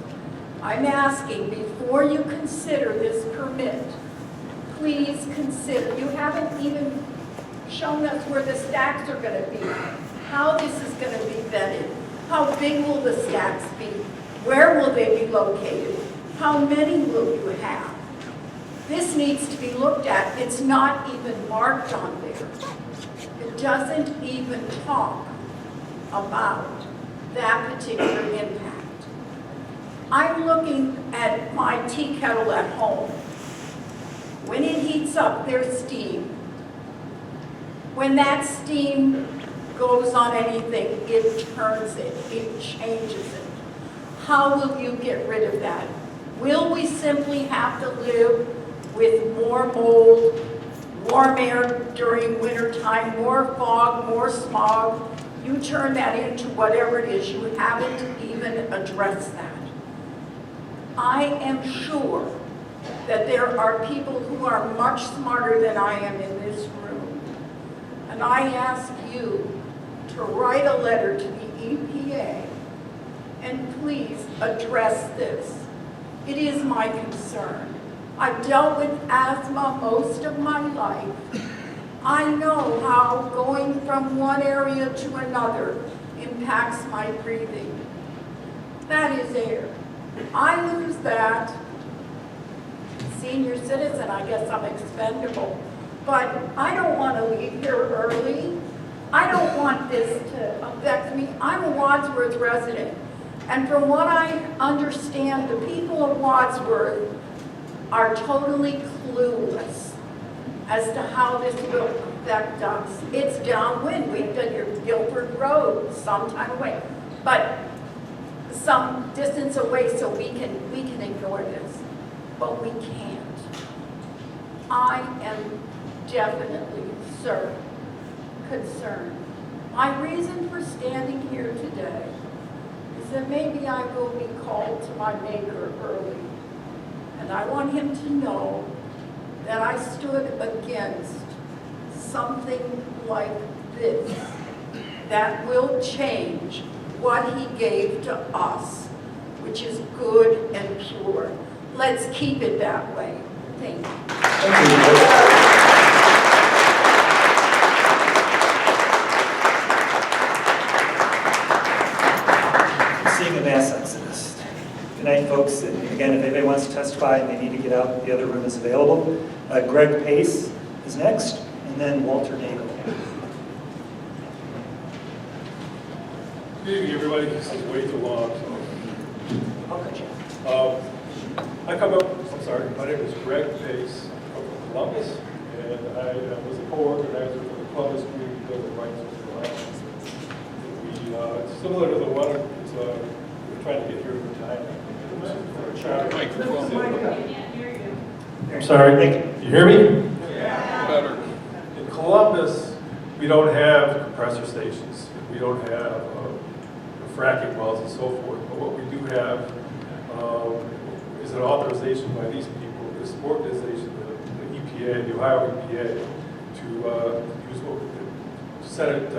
I'm asking, before you consider this permit, please consider, you haven't even shown us where the stacks are going to be, how this is going to be vetted, how big will the stacks be, where will they be located, how many will you have? This needs to be looked at. It's not even marked on there. It doesn't even talk about that particular impact. I'm looking at my tea kettle at home. When it heats up, there's steam. When that steam goes on anything, it turns it, it changes it. How will you get rid of that? Will we simply have to live with more mold, warm air during wintertime, more fog, more smog. You turn that into whatever it is. You haven't even addressed that. I am sure that there are people who are much smarter than I am in this room. And I ask you to write a letter to the EPA and please address this. It is my concern. I've dealt with asthma most of my life. I know how going from one area to another impacts my breathing. That is air. I lose that. Senior citizen, I guess I'm expendable. But I don't want to leave here early. I don't want this to affect me. I'm a Wadsworth resident. And from what I understand, the people of Wadsworth are totally clueless as to how this will affect us. It's downwind. We've done your Guilford Road some time away, but some distance away, so we can ignore this, but we can't. I am definitely, sir, concerned. My reason for standing here today is that maybe I will be called to my maker early. And I want him to know that I stood against something like this that will change what he gave to us, which is good and pure. Let's keep it that way. Thank you. Seeing a mass exodus. Good night, folks. And again, if anybody wants to testify and they need to get out, the other room is available. Greg Pace is next, and then Walter Nagel. Good evening, everybody. This is way too long. How could you? I come up, I'm sorry, my name is Greg Pace. I'm from Columbus, and I was a co-organizer for the Columbus Community Bill of Rights of Ohio. It's similar to the one we're trying to get here in time. I'm sorry, you hear me? Yeah. Better. In Columbus, we don't have compressor stations. We don't have fracking wells and so forth. But what we do have is an authorization by these people, this organization, the EPA, the Ohio EPA, to use what the Senate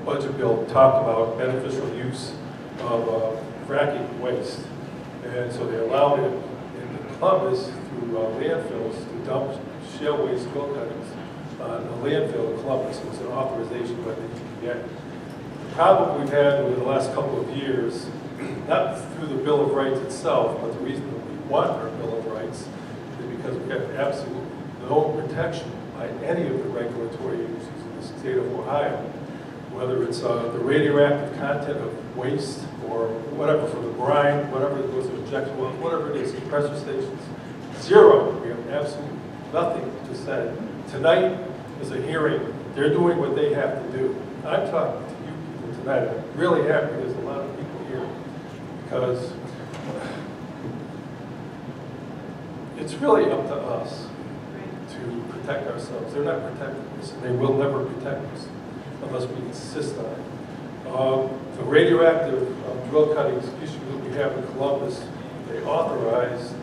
budget bill talked about, beneficial use of fracking waste. And so they allowed it in Columbus through landfills to dump shale waste drill cuttings on a landfill in Columbus. It was an authorization by the EPA. The problem we've had over the last couple of years, not through the Bill of Rights itself, but the reason that we want our Bill of Rights is because we have absolutely no protection by any of the regulatory agencies in the state of Ohio, whether it's the radioactive content of waste or whatever, for the brine, whatever it goes to injection wells, whatever it is, compressor stations. Zero. We have absolutely nothing to say. Tonight is a hearing. They're doing what they have to do. I'm talking to you people tonight. I'm really happy there's a lot of people here because it's really up to us to protect ourselves. They're not protecting us, and they will never protect us unless we insist on it. The radioactive drill cuttings issue that we have in Columbus, they authorized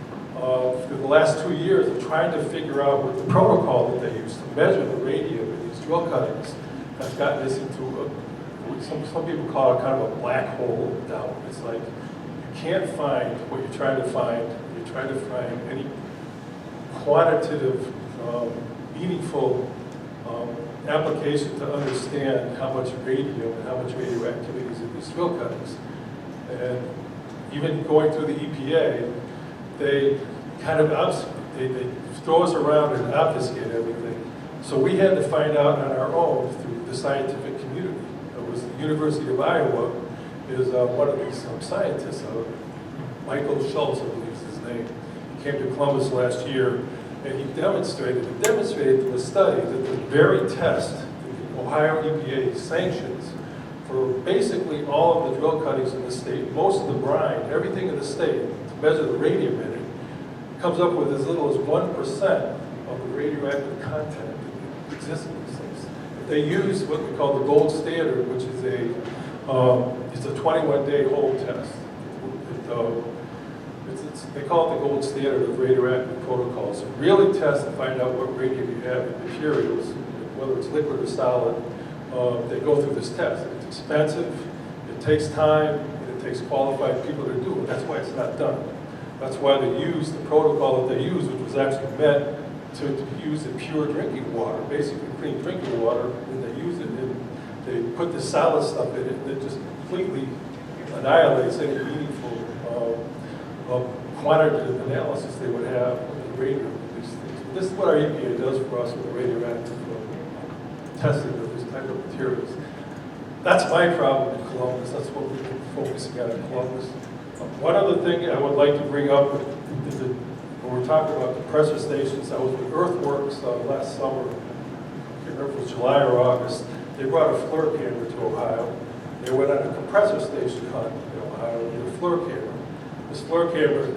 through the last 2 years of trying to figure out what the protocol that they use to measure the radium in these drill cuttings has gotten this into some people call it kind of a black hole of doubt. It's like you can't find what you're trying to find. You're trying to find any quantitative, meaningful application to understand how much radium and how much radioactivity is in these drill cuttings. And even going through the EPA, they kind of they throw us around and obfuscate everything. So we had to find out on our own through the scientific community. It was the University of Iowa is one of these scientists, Michael Schultz, I believe is his name. He came to Columbus last year, and he demonstrated through a study that the very test that the Ohio EPA sanctions for basically all of the drill cuttings in the state, most of the brine, everything in the state, to measure the radium in it, comes up with as little as 1% of the radioactive content that exists in these things. They use what we call the gold standard, which is it's a 21-day hold test. They call it the gold standard of radioactive protocols. So really test and find out what radium you have in materials, whether it's liquid or solid. They go through this test. It's expensive, it takes time, and it takes qualified people to do it. That's why it's not done. That's why they use the protocol that they use, which was actually meant to be used in pure drinking water, basically clean drinking water, and they use it and they put this solid stuff in it that just completely annihilates any meaningful quantitative analysis they would have of the radium of these things. This is what our EPA does for us with the radioactive testing of this type of materials. That's my problem in Columbus. That's what we've been focusing on in Columbus. One other thing I would like to bring up is that when we're talking about compressor stations, I was with Earthworks last summer. I can't remember if it was July or August. They brought a FLIR camera to Ohio. They went on a compressor station hunt in Ohio with a FLIR camera. This FLIR camera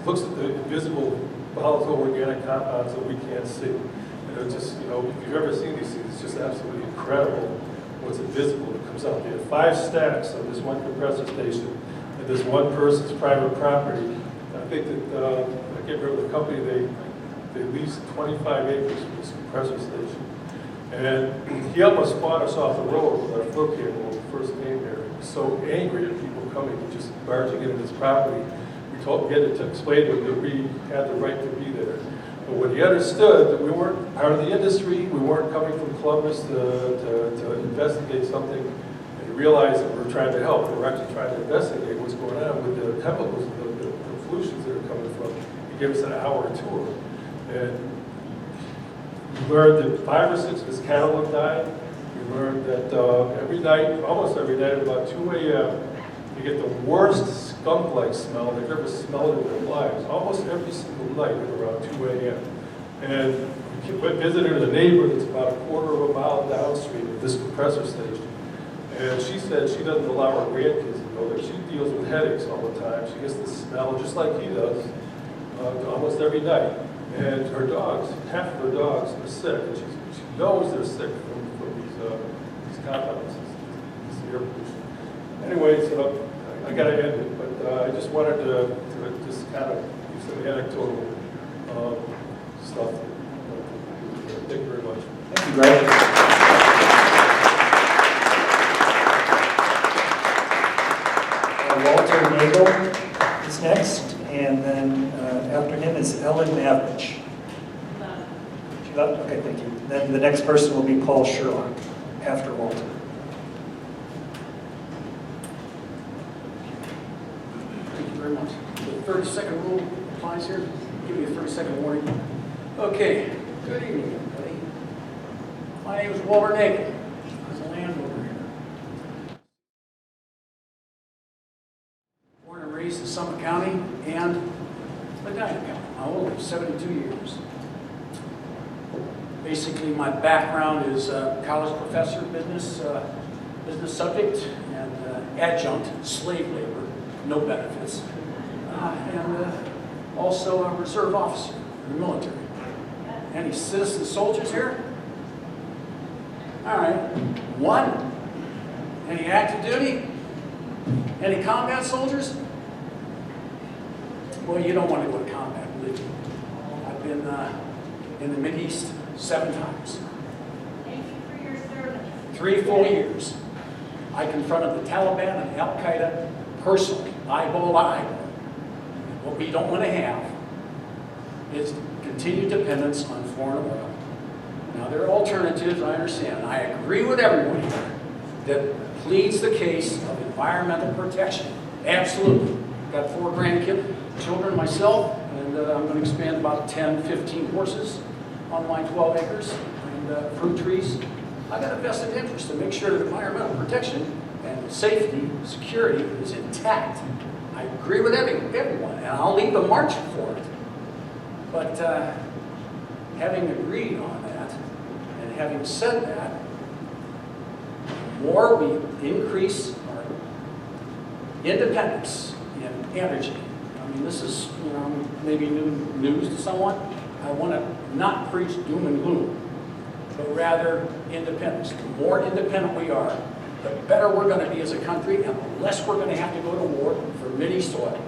looks at the invisible volatile organic compounds that we can't see. And it's just, if you've ever seen these things, it's just absolutely incredible what's invisible that comes out. They have 5 stacks on this one compressor station and this one person's private property. I think that, I can't remember the company, they leased 25 acres for this compressor station. And he almost fought us off the road with our FLIR camera when we first came here. He was so angry at people coming and just barging into his property. We had to explain to him that we had the right to be there. But when he understood that we weren't part of the industry, we weren't coming from Columbus to investigate something, and he realized that we were trying to help. We were actually trying to investigate what's going on with the chemicals, the pollutions that are coming from. He gave us an hour tour. And we learned that 5 or 6 of his cattle had died. We learned that every night, almost every night at about 2 a.m., you get the worst skunk-like smell they've ever smelled in their lives, almost every single night at around 2 a.m. And we visited a neighbor that's about a quarter of a mile downstream of this compressor station. And she said she doesn't allow her grandkids to go there. She deals with headaches all the time. She gets the smell just like he does almost every night. And her dogs, half of her dogs are sick. And she knows they're sick from these compounds, this air pollution. Anyway, so I got to end it, but I just wanted to just kind of give some anecdotal stuff. Thank you very much. Thank you, Greg. Walter Nagel is next, and then after him is Ellen Mavich. She left? Okay, thank you. Then the next person will be Paul Sherlock after Walter. Thank you very much. The 30-second rule applies here. Give me a 30-second warning. Okay. Good evening, everybody. My name is Walter Nagel. I'm a landowner here. Born and raised in Summit County and Medina County. I live 72 years. Basically, my background is a college professor, business subject, and adjunct slave labor, no benefits, and also a reserve officer in the military. Any citizen soldiers here? All right. One. Any active duty? Any combat soldiers? Well, you don't want to go to combat, believe me. I've been in the Mideast 7 times. Thank you for your service. 3 full years. I confronted the Taliban and Al-Qaeda personally, eyeball to eyeball. What we don't want to have is continued dependence on foreign oil. Now, there are alternatives, I understand. I agree with everyone here that pleads the case of environmental protection. Absolutely. Got 4 grandchildren myself, and I'm going to expand about 10, 15 horses on my 12 acres and fruit trees. I got a vested interest to make sure that environmental protection and safety, security is intact. I agree with everyone, and I'll lead the march for it. But having agreed on that, and having said that, the more we increase our independence in energy, mean, this is, you know, maybe new news to someone. I want to not preach doom and gloom, but rather independence. The more independent we are, the better we're going to be as a country, and the less we're going to have to go to war for mini soil.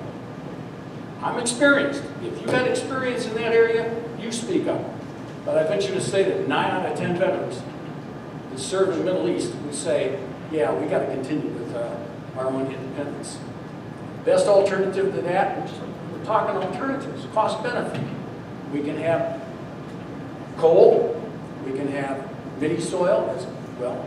I'm experienced. If you got experience in that area, you speak up. But I venture to say that 9 out of 10 veterans that serve in the Middle East would say, yeah, we got to continue with our own independence. Best alternative to that, we're talking alternatives, cost benefit. We can have coal, we can have mini soil as well,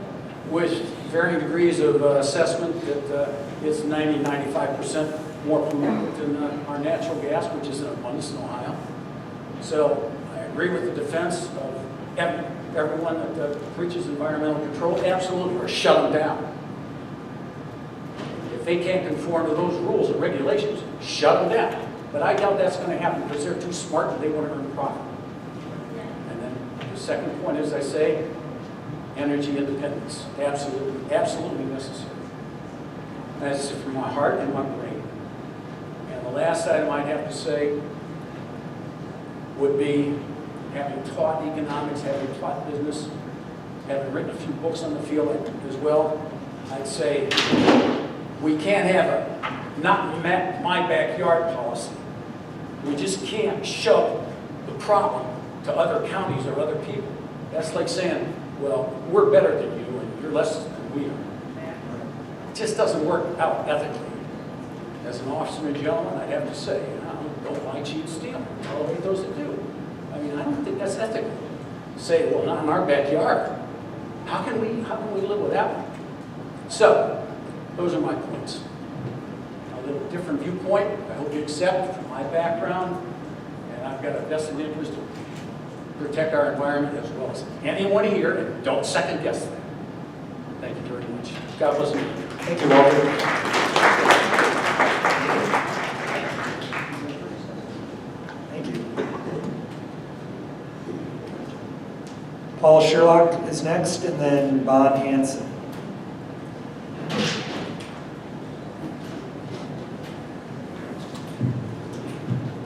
with varying degrees of assessment that it's 90-95% more pollutant than our natural gas, which is in abundance in Ohio. So I agree with the defense of everyone that preaches environmental control. Absolutely, or shut them down. If they can't conform to those rules and regulations, shut them down. But I doubt that's going to happen because they're too smart and they want to earn profit. And then the second point, as I say, energy independence. Absolutely, absolutely necessary. That's from my heart and my brain. And the last item I'd have to say would be, having taught economics, having taught business, having written a few books on the field as well, I'd say we can't have a not my backyard policy. We just can't shove the problem to other counties or other people. That's like saying, well, we're better than you and you're less than we are. It just doesn't work out ethically. As an officer and gentleman, I'd have to say, you know, don't lie, cheat, steal. Tolerate those that do. I mean, I don't think that's ethical. Say, well, not in our backyard. How can we live with that one? So, those are my points. A little different viewpoint, I hope you accept from my background, and I've got a vested interest to protect our environment as well as anyone here, and don't second guess that. Thank you very much. God bless you. Thank you, Walter. Thank you. Paul Sherlock is next, and then Bob Hansen.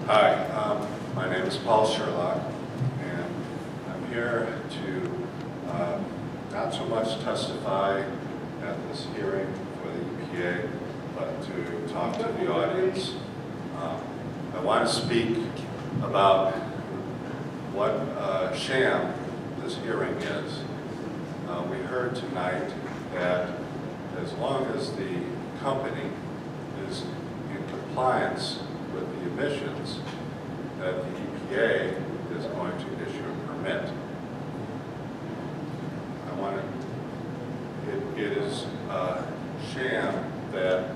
Hi, my name is Paul Sherlock, and I'm here to not so much testify at this hearing for the EPA, but to talk to the audience. I want to speak about what sham this hearing is. We heard tonight that as long as the company is in compliance with the emissions, that the EPA is going to issue a permit. It is a sham that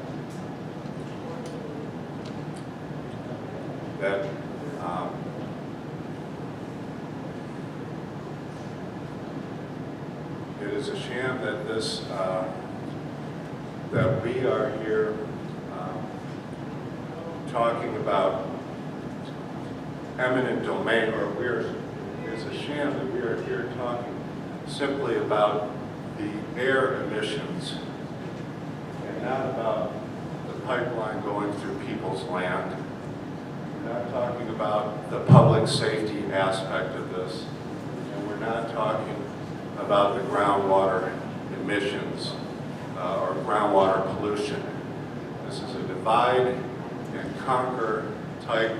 it is a sham that this that we are here talking about eminent domain, or it's a sham that we are here talking simply about the air emissions and not about the pipeline going through people's land. We're not talking about the public safety aspect of this, and we're not talking about the groundwater emissions or groundwater pollution. This is a divide and conquer type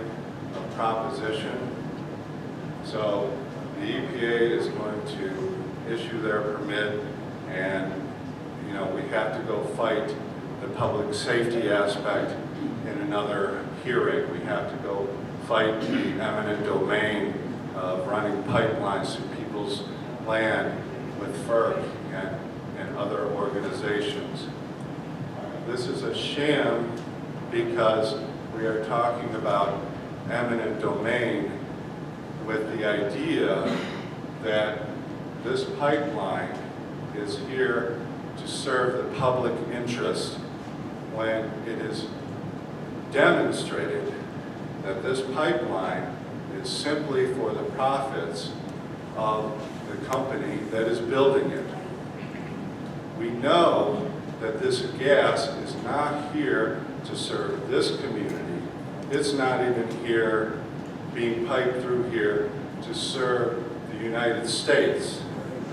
of proposition. So the EPA is going to issue their permit, and we have to go fight the public safety aspect in another hearing. We have to go fight the eminent domain of running pipelines through people's land with FERC and other organizations. This is a sham because we are talking about eminent domain with the idea that this pipeline is here to serve the public interest, when it is demonstrated that this pipeline is simply for the profits of the company that is building it. We know that this gas is not here to serve this community, It's not even here, being piped through here to serve the United States.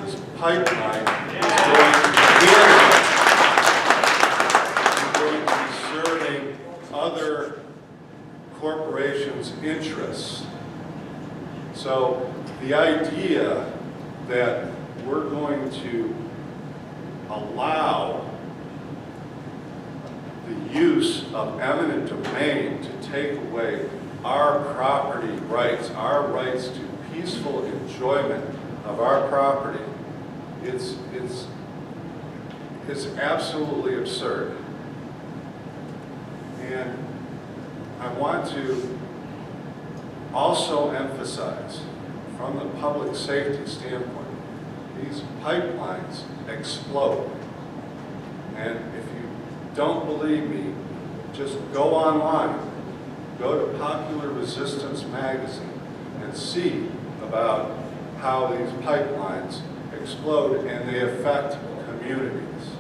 This pipeline is going to be serving other corporations' interests. So the idea that we're going to allow the use of eminent domain to take away our property rights, our rights to peaceful enjoyment of our property, it's absolutely absurd. And I want to also emphasize, from the public safety standpoint, these pipelines explode. And if you don't believe me, just go online, go to Popular Resistance magazine, and see about how these pipelines explode and they affect communities.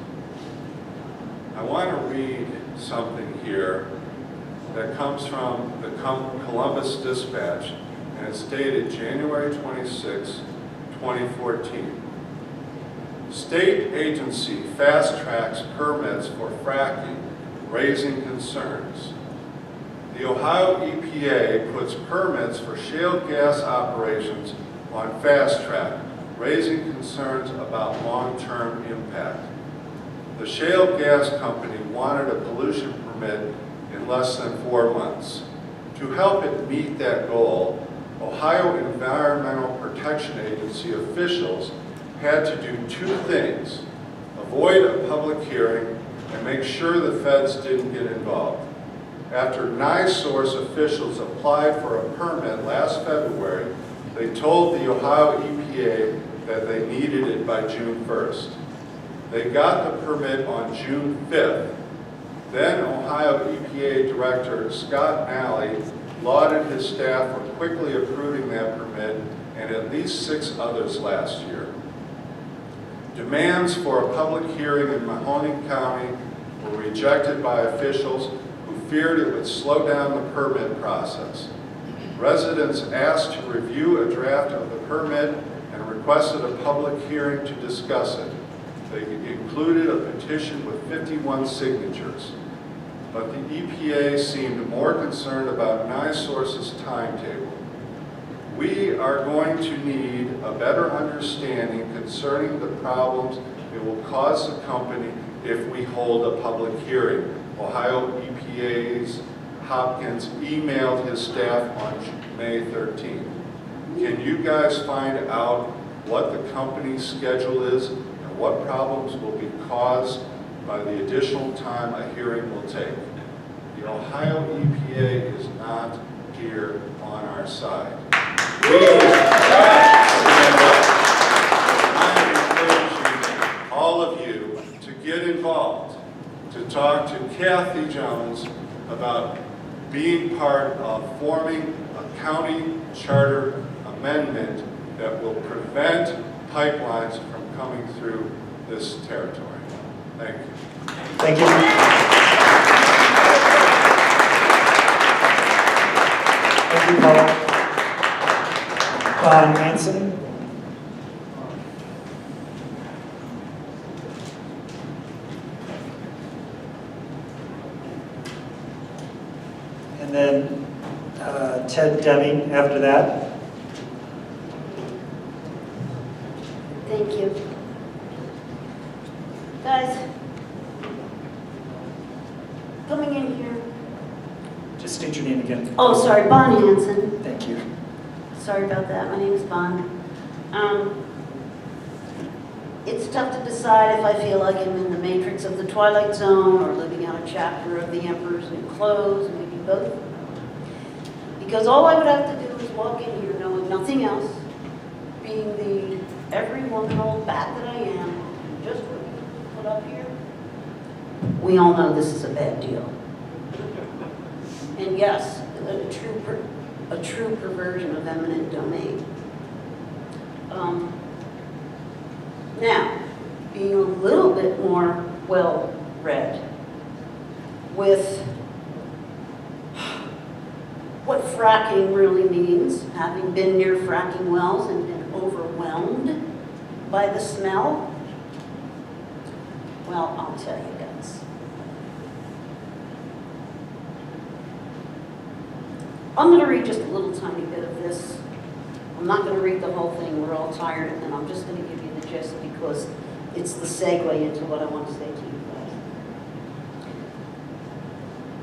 I want to read something here that comes from the Columbus Dispatch, and it's dated January 26, 2014. State agency fast tracks permits for fracking, raising concerns. The Ohio EPA puts permits for shale gas operations on fast track, raising concerns about long-term impact. The shale gas company wanted a pollution permit in less than 4 months. To help it meet that goal, Ohio Environmental Protection Agency officials had to do 2 things: avoid a public hearing and make sure the feds didn't get involved. After NEXUS officials applied for a permit last February, they told the Ohio EPA that they needed it by June 1st. They got the permit on June 5th. Then Ohio EPA Director Scott Nally lauded his staff for quickly approving that permit and at least 6 others last year. Demands for a public hearing in Mahoning County were rejected by officials who feared it would slow down the permit process. Residents asked to review a draft of the permit and requested a public hearing to discuss it. They included a petition with 51 signatures. But the EPA seemed more concerned about NEXUS's timetable. We are going to need a better understanding concerning the problems it will cause the company if we hold a public hearing. Ohio EPA's Hopkins emailed his staff on May 13th. Can you guys find out what the company's schedule is and what problems will be caused by the additional time a hearing will take? The Ohio EPA is not here on our side. We stand up. I'm encouraging all of you to get involved, to talk to Kathy Jones about being part of forming a county charter amendment that will prevent pipelines from coming through this territory. Thank you. Thank you. Thank you, Paul. Von Hansen. And then Ted Deming after that. Thank you. Guys, coming in here. Just state your name again. Oh, sorry, Bon Hansen. Thank you. Sorry about that. My name is Bon. It's tough to decide if I feel like I'm in the matrix of the Twilight Zone or living out a chapter of The Emperor's New Clothes, maybe both. Because all I would have to do is walk in here knowing nothing else, being the every woman-old bat that I am, just what you put up here. We all know this is a bad deal. And yes, a true perversion of eminent domain. Now, being a little bit more well-read, with what fracking really means, having been near fracking wells and been overwhelmed by the smell? Well, I'll tell you guys. I'm going to read just a little tiny bit of this. I'm not going to read the whole thing, we're all tired, and I'm just going to give you the gist because it's the segue into what I want to say to you guys.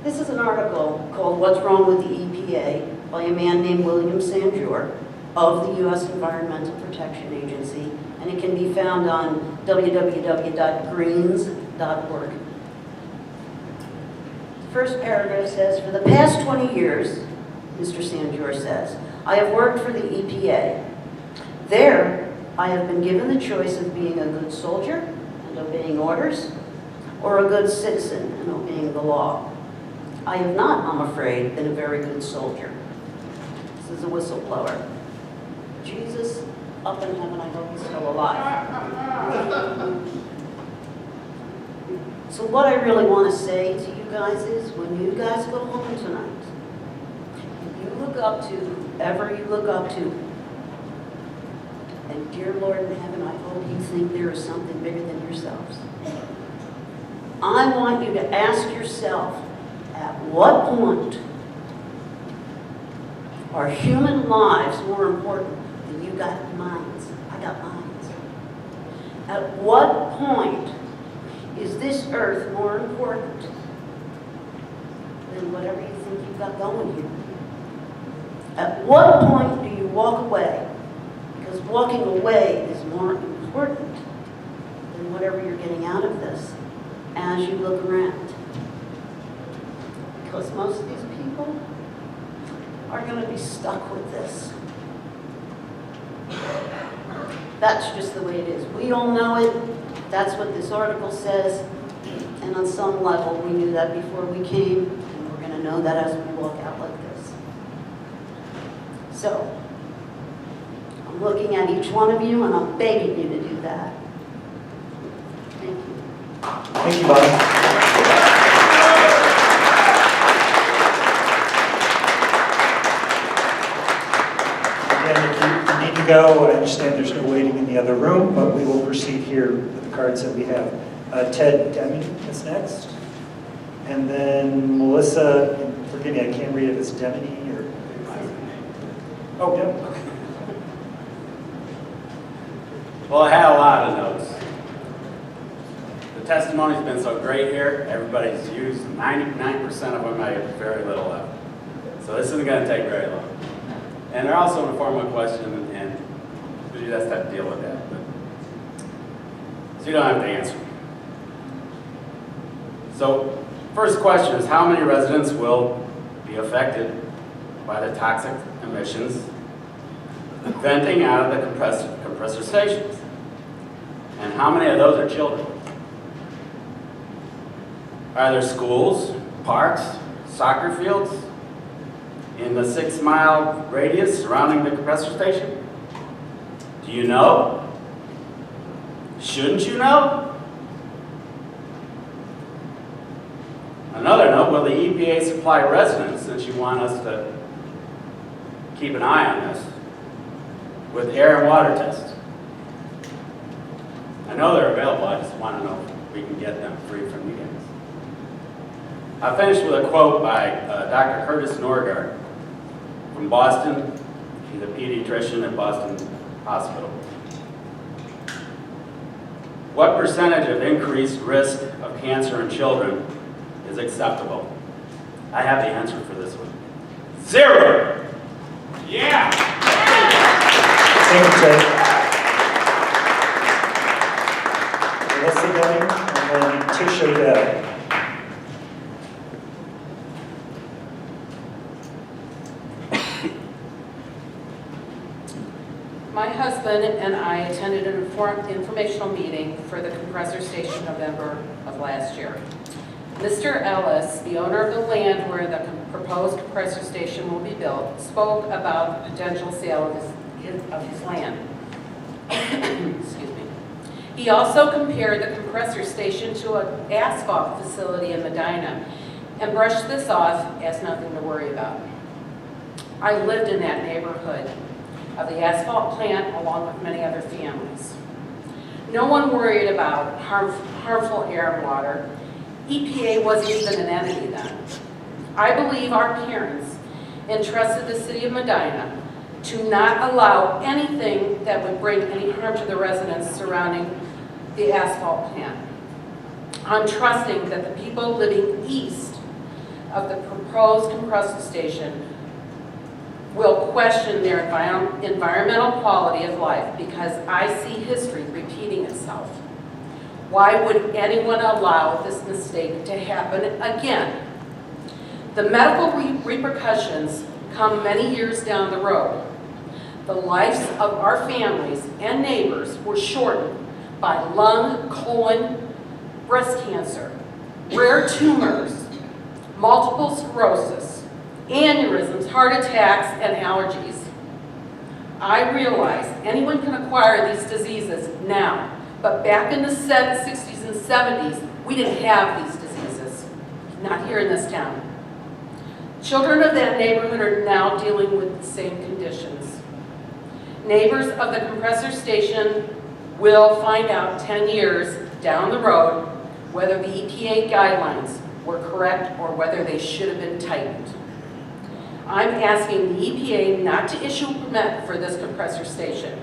This is an article called What's Wrong with the EPA by a man named William Sanjur of the U.S. Environmental Protection Agency, and it can be found on www.greens.org. The first paragraph says, for the past 20 years, Mr. Sanjur says, I have worked for the EPA. There, I have been given the choice of being a good soldier and obeying orders, or a good citizen and obeying the law. I have not, I'm afraid, been a very good soldier. This is a whistleblower. Jesus, up in heaven, I hope he's still alive. So what I really want to say to you guys is, when you guys go home tonight, you look up to whoever you look up to, and dear Lord in heaven, I hope you think there is something bigger than yourselves. I want you to ask yourself, at what point are human lives more important than you got minds? I got minds. At what point is this earth more important than whatever you think you've got going here? At what point do you walk away? Because walking away is more important than whatever you're getting out of this as you look around. Because most of these people are going to be stuck with this. That's just the way it is. We all know it. That's what this article says. And on some level, we knew that before we came, and we're going to know that as we walk out like this. So, I'm looking at each one of you, and I'm begging you to do that. Thank you. Thank you, Bob. Again, if you need to go, I understand there's no waiting in the other room, but we will proceed here with the cards that we have. Ted Deming is next. And then Melissa, and forgive me, I can't read it, it's Deming or... Oh, yeah. Well, I had a lot of notes. The testimony's been so great here. Everybody's used 99% of them. I have very little left. So this isn't going to take very long. And they're also in the form of a question, and you just have to deal with that. But, so you don't have to answer. So first question is, how many residents will be affected by the toxic emissions venting out of the compressor stations? And how many of those are children? Are there schools, parks, soccer fields in the 6-mile radius surrounding the compressor station? Do you know? Shouldn't you know? Another note, will the EPA supply residents, since you want us to keep an eye on this, with air and water tests? I know they're available, I just want to know if we can get them free from you guys. I'll finish with a quote by Dr. Curtis Norgard from Boston. He's a pediatrician at Boston Hospital. What percentage of increased risk of cancer in children is acceptable? I have the answer for this one. 0! Yeah! Thank you, Ted. Melissa Deming, and then Tisha Dell. My husband and I attended an informational meeting for the compressor station November of last year. Mr. Ellis, the owner of the land where the proposed compressor station will be built, spoke about the potential sale of his land. Excuse me. He also compared the compressor station to an asphalt facility in Medina and brushed this off as nothing to worry about. I lived in that neighborhood of the asphalt plant along with many other families. No one worried about harmful air and water. EPA wasn't even an entity then. I believe our parents entrusted the city of Medina to not allow anything that would bring any harm to the residents surrounding the asphalt plant. I'm trusting that the people living east of the proposed compressor station will question their environmental quality of life because I see history repeating itself. Why would anyone allow this mistake to happen again? The medical repercussions come many years down the road. The lives of our families and neighbors were shortened by lung, colon, breast cancer, rare tumors, multiple sclerosis, aneurysms, heart attacks, and allergies. I realize anyone can acquire these diseases now, but back in the 60s and 70s, we didn't have these diseases, not here in this town. Children of that neighborhood are now dealing with the same conditions. Neighbors of the compressor station will find out 10 years down the road whether the EPA guidelines were correct or whether they should have been tightened. I'm asking the EPA not to issue a permit for this compressor station.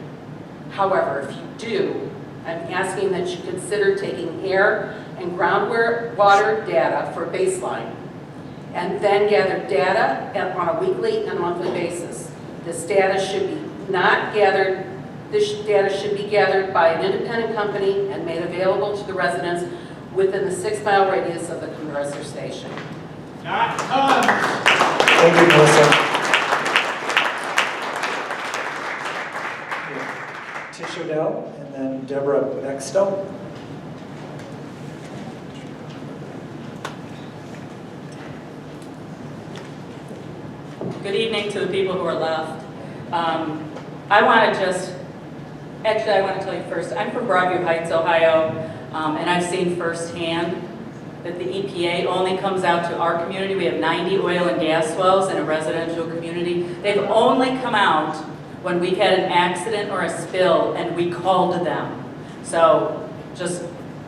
However, if you do, I'm asking that you consider taking air and groundwater data for baseline, and then gather data on a weekly and monthly basis. This data should be gathered by an independent company and made available to the residents within the 6-mile radius of the compressor station. Not tons. Thank you, Melissa. Tish O'Dell, and then Deborah Beckstone. Good evening to the people who are left. I want to tell you first, I'm from Broadview Heights, Ohio, and I've seen firsthand that the EPA only comes out to our community. We have 90 oil and gas wells in a residential community. They've only come out when we've had an accident or a spill and we called them. So just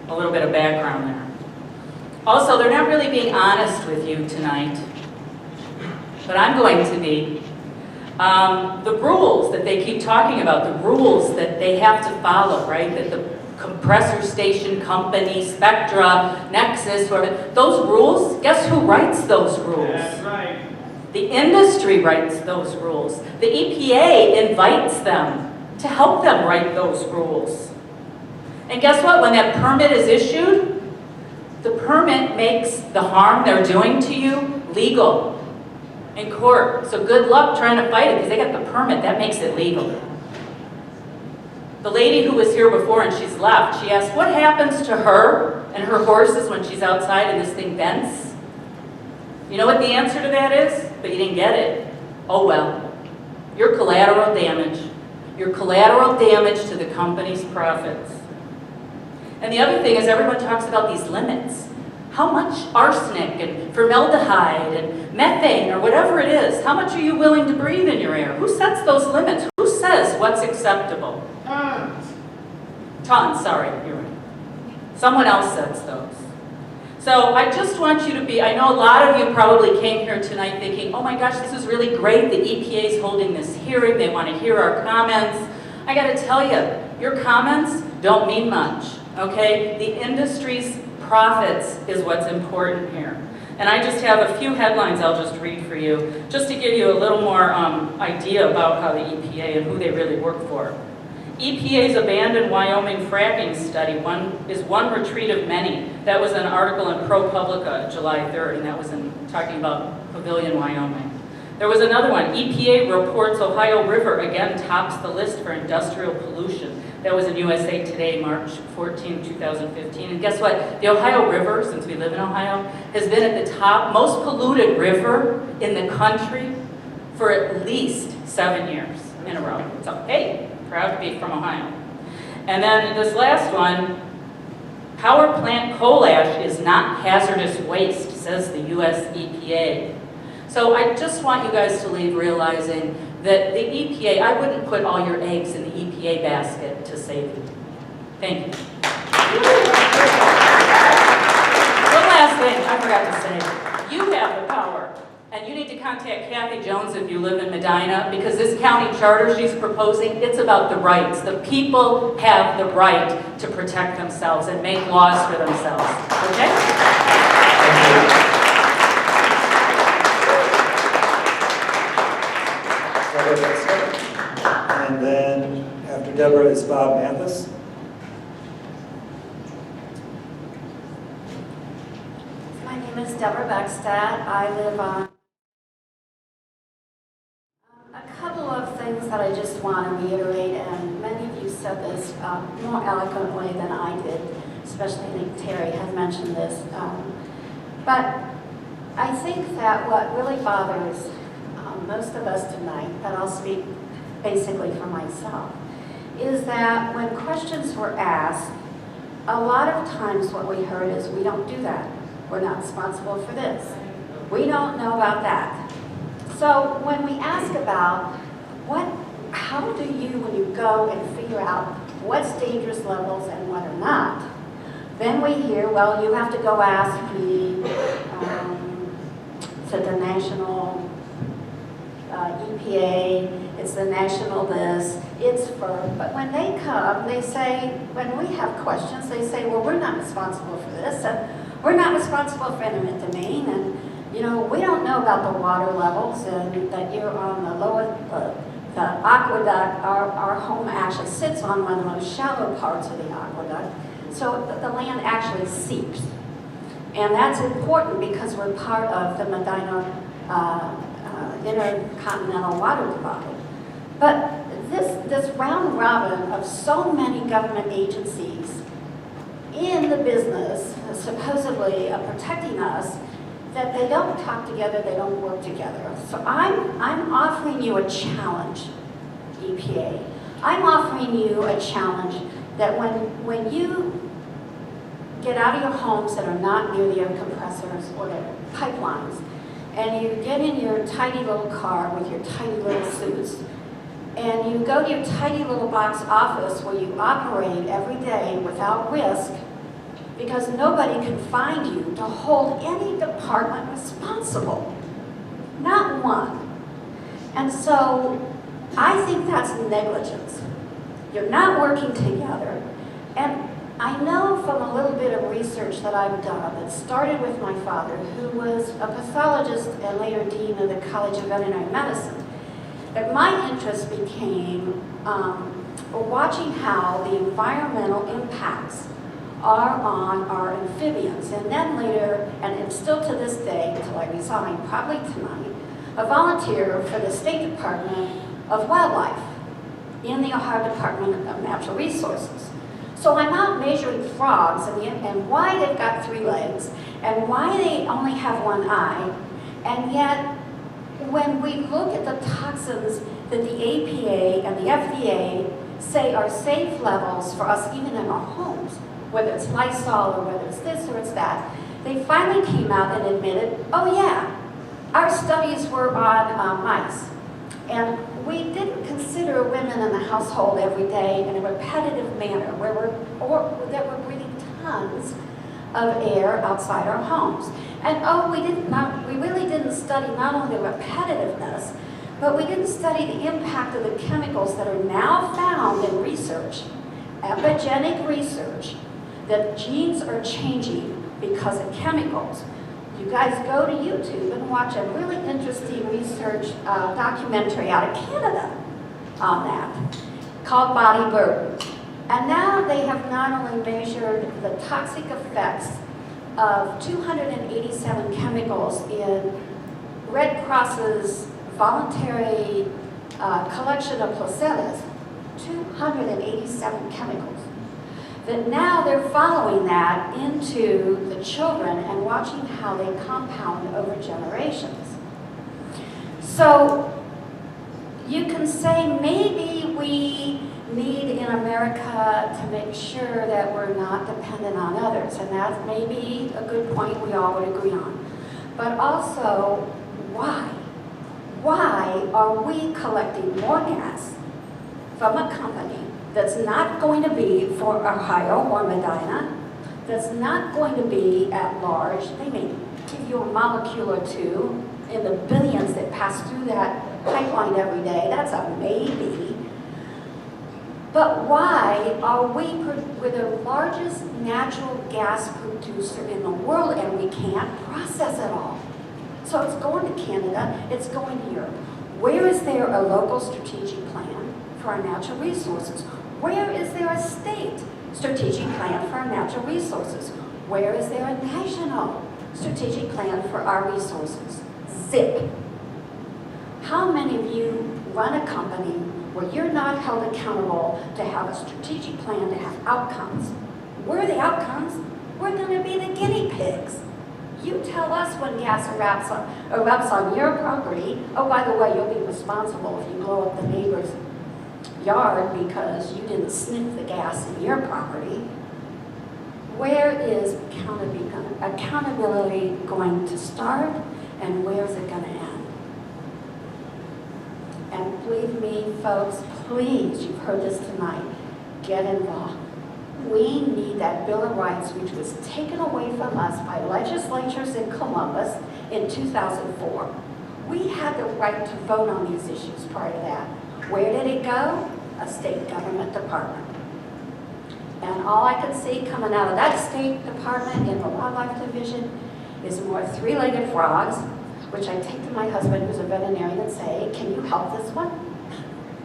a little bit of background there. Also, they're not really being honest with you tonight, but I'm going to be. The rules that they keep talking about, the rules that they have to follow, right? That the compressor station company, Spectra, Nexus, those rules, guess who writes those rules? That's right. The industry writes those rules. The EPA invites them to help them write those rules. And guess what? When that permit is issued, the permit makes the harm they're doing to you legal in court. So good luck trying to fight it because they got the permit. That makes it legal. The lady who was here before and she's left, she asked, what happens to her and her horses when she's outside and this thing bends? You know what the answer to that is? But you didn't get it. Oh well. You're collateral damage. You're collateral damage to the company's profits. And the other thing is everyone talks about these limits. How much arsenic and formaldehyde and methane or whatever it is, how much are you willing to breathe in your air? Who sets those limits? Who says what's acceptable? Tons. Tons, sorry, you're right. Someone else sets those. So I just want you to be, I know a lot of you probably came here tonight thinking, oh my gosh, this is really great. The EPA is holding this hearing. They want to hear our comments. I got to tell you, your comments don't mean much, okay? The industry's profits is what's important here. And I just have a few headlines I'll just read for you, just to give you a little more idea about how the EPA and who they really work for. EPA's abandoned Wyoming fracking study is one retreat of many. That was an article in ProPublica July 3rd, and that was talking about Pavilion, Wyoming. There was another one. EPA reports Ohio River again tops the list for industrial pollution. That was in USA Today, March 14, 2015. And guess what? The Ohio River, since we live in Ohio, has been at the top, most polluted river in the country for at least 7 years in a row. So, hey, proud to be from Ohio. And then this last one, power plant coal ash is not hazardous waste, says the US EPA. So I just want you guys to leave realizing that the EPA, I wouldn't put all your eggs in the EPA basket to save you. Thank you. One last thing I forgot to say. You have the power, and you need to contact Kathy Jones if you live in Medina, because this county charter she's proposing, it's about the rights. The people have the right to protect themselves and make laws for themselves. Okay? And then after Deborah is Bob Mathis. My name is Deborah Beckstadt. I live on a couple of things that I just want to reiterate, and many of you said this more eloquently than I did, especially I think Terry has mentioned this. But I think that what really bothers most of us tonight, but I'll speak basically for myself, is that when questions were asked, a lot of times what we heard is, we don't do that. We're not responsible for this. We don't know about that. So when we ask about how do you, when you go and figure out what's dangerous levels and what are not, then we hear, well, you have to go ask the national EPA, it's the national this, it's FERC. But when they come, they say, when we have questions, they say, well, we're not responsible for this, and we're not responsible for eminent domain, and we don't know about the water levels, and that you're on the lower, the aqueduct, our home actually sits on one of the most shallow parts of the aqueduct, so the land actually seeps. And that's important because we're part of the Medina Intercontinental Water Divide. But this round robin of so many government agencies in the business, supposedly protecting us, that they don't talk together, they don't work together. So I'm offering you a challenge, EPA. I'm offering you a challenge that when you get out of your homes that are not near the air compressors or the pipelines, and you get in your tiny little car with your tiny little suits, and you go to your tiny little box office where you operate every day without risk, because nobody can find you to hold any department responsible. Not one. And so I think that's negligence. You're not working together. And I know from a little bit of research that I've done that started with my father, who was a pathologist and later dean of the College of Veterinary Medicine, that my interest became watching how the environmental impacts are on our amphibians. And then later, and still to this day, until I resign, probably tonight, a volunteer for the State Department of Wildlife in the Ohio Department of Natural Resources. So I'm out measuring frogs and why they've got 3 legs and why they only have 1 eye. And yet, when we look at the toxins that the EPA and the FDA say are safe levels for us even in our homes, whether it's Lysol or whether it's this or it's that, they finally came out and admitted, oh yeah, our studies were on mice. And we didn't consider women in the household every day in a repetitive manner that we're breathing tons of air outside our homes. And we really didn't study not only the repetitiveness, but we didn't study the impact of the chemicals that are now found in research, epigenetic research, that genes are changing because of chemicals. You guys go to YouTube and watch a really interesting research documentary out of Canada on that, called Body Burden. And now they have not only measured the toxic effects of 287 chemicals in Red Cross's voluntary collection of placentas, 287 chemicals. That now they're following that into the children and watching how they compound over generations. So you can say maybe we need in America to make sure that we're not dependent on others, and that may be a good point we all would agree on. But also, Why? Why are we collecting more gas from a company that's not going to be for Ohio or Medina, that's not going to be at large? They may give you a molecule or two in the billions that pass through that pipeline every day. That's a maybe. But why are we're the largest natural gas producer in the world and we can't process it all? So it's going to Canada, it's going to Europe. Where is there a local strategic plan for our natural resources? Where is there a state strategic plan for our natural resources? Where is there a national strategic plan for our resources? Zip. How many of you run a company where you're not held accountable to have a strategic plan to have outcomes? Where are the outcomes? We're going to be the guinea pigs. You tell us when gas erupts on your property. Oh, by the way, you'll be responsible if you blow up the neighbor's yard because you didn't sniff the gas in your property. Where is accountability going to start and where is it going to end? And believe me, folks, please, you've heard this tonight, get involved. We need that Bill of Rights, which was taken away from us by legislatures in Columbus in 2004. We had the right to vote on these issues prior to that. Where did it go? A state government department. And all I can see coming out of that state department in the wildlife division is more three-legged frogs, which I take to my husband, who's a veterinarian, and say, can you help this one?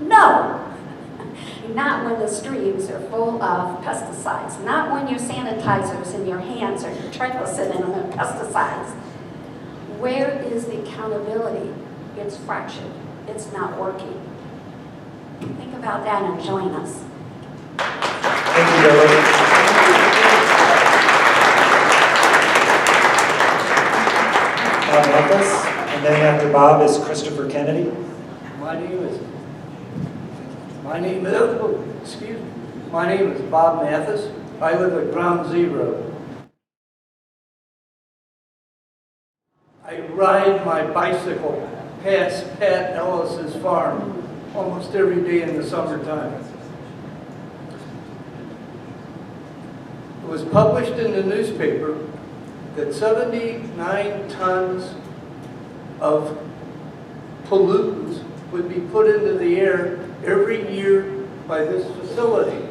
No! Not when the streams are full of pesticides. Not when your sanitizers in your hands are triclosan and the pesticides. Where is the accountability? It's fractured. It's not working. Think about that and join us. Thank you, Beverly. Bob Mathis, and then after Bob is Christopher Kennedy. My name is Bob Mathis. I live at Ground Zero. I ride my bicycle past Pat Ellis's farm almost every day in the summertime. It was published in the newspaper that 79 tons of pollutants would be put into the air every year by this facility.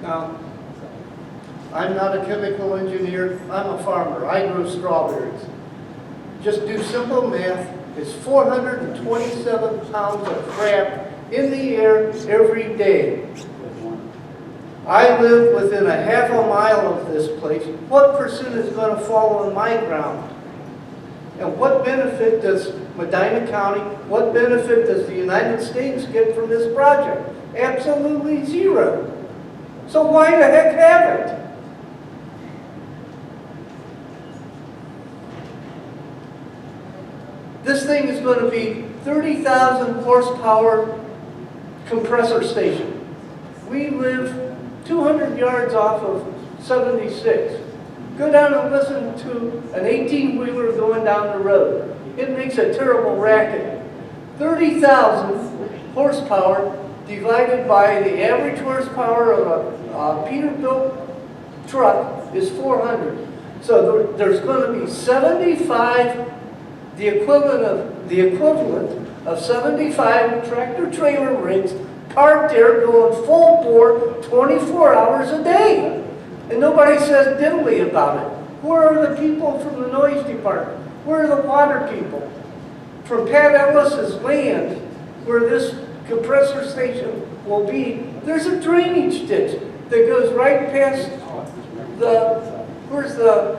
Now, I'm not a chemical engineer, I'm a farmer, I grow strawberries. Just do simple math, it's 427 pounds of crap in the air every day. I live within a half a mile of this place. What percent is going to fall on my ground? And what benefit does Medina County, what benefit does the United States get from this project? Absolutely zero. So why the heck have it? This thing is going to be 30,000 horsepower compressor station. We live 200 yards off of 76. Go down and listen to an 18-wheeler going down the road. It makes a terrible racket. 30,000 horsepower divided by the average horsepower of a Peterbilt truck is 400. So there's going to be 75, the equivalent of 75 tractor trailer rigs parked there going full bore 24 hours a day. And nobody says diddly about it. Where are the people from the noise department? Where are the water people? From Pat Ellis's land, where this compressor station will be, there's a drainage ditch that goes right past where's the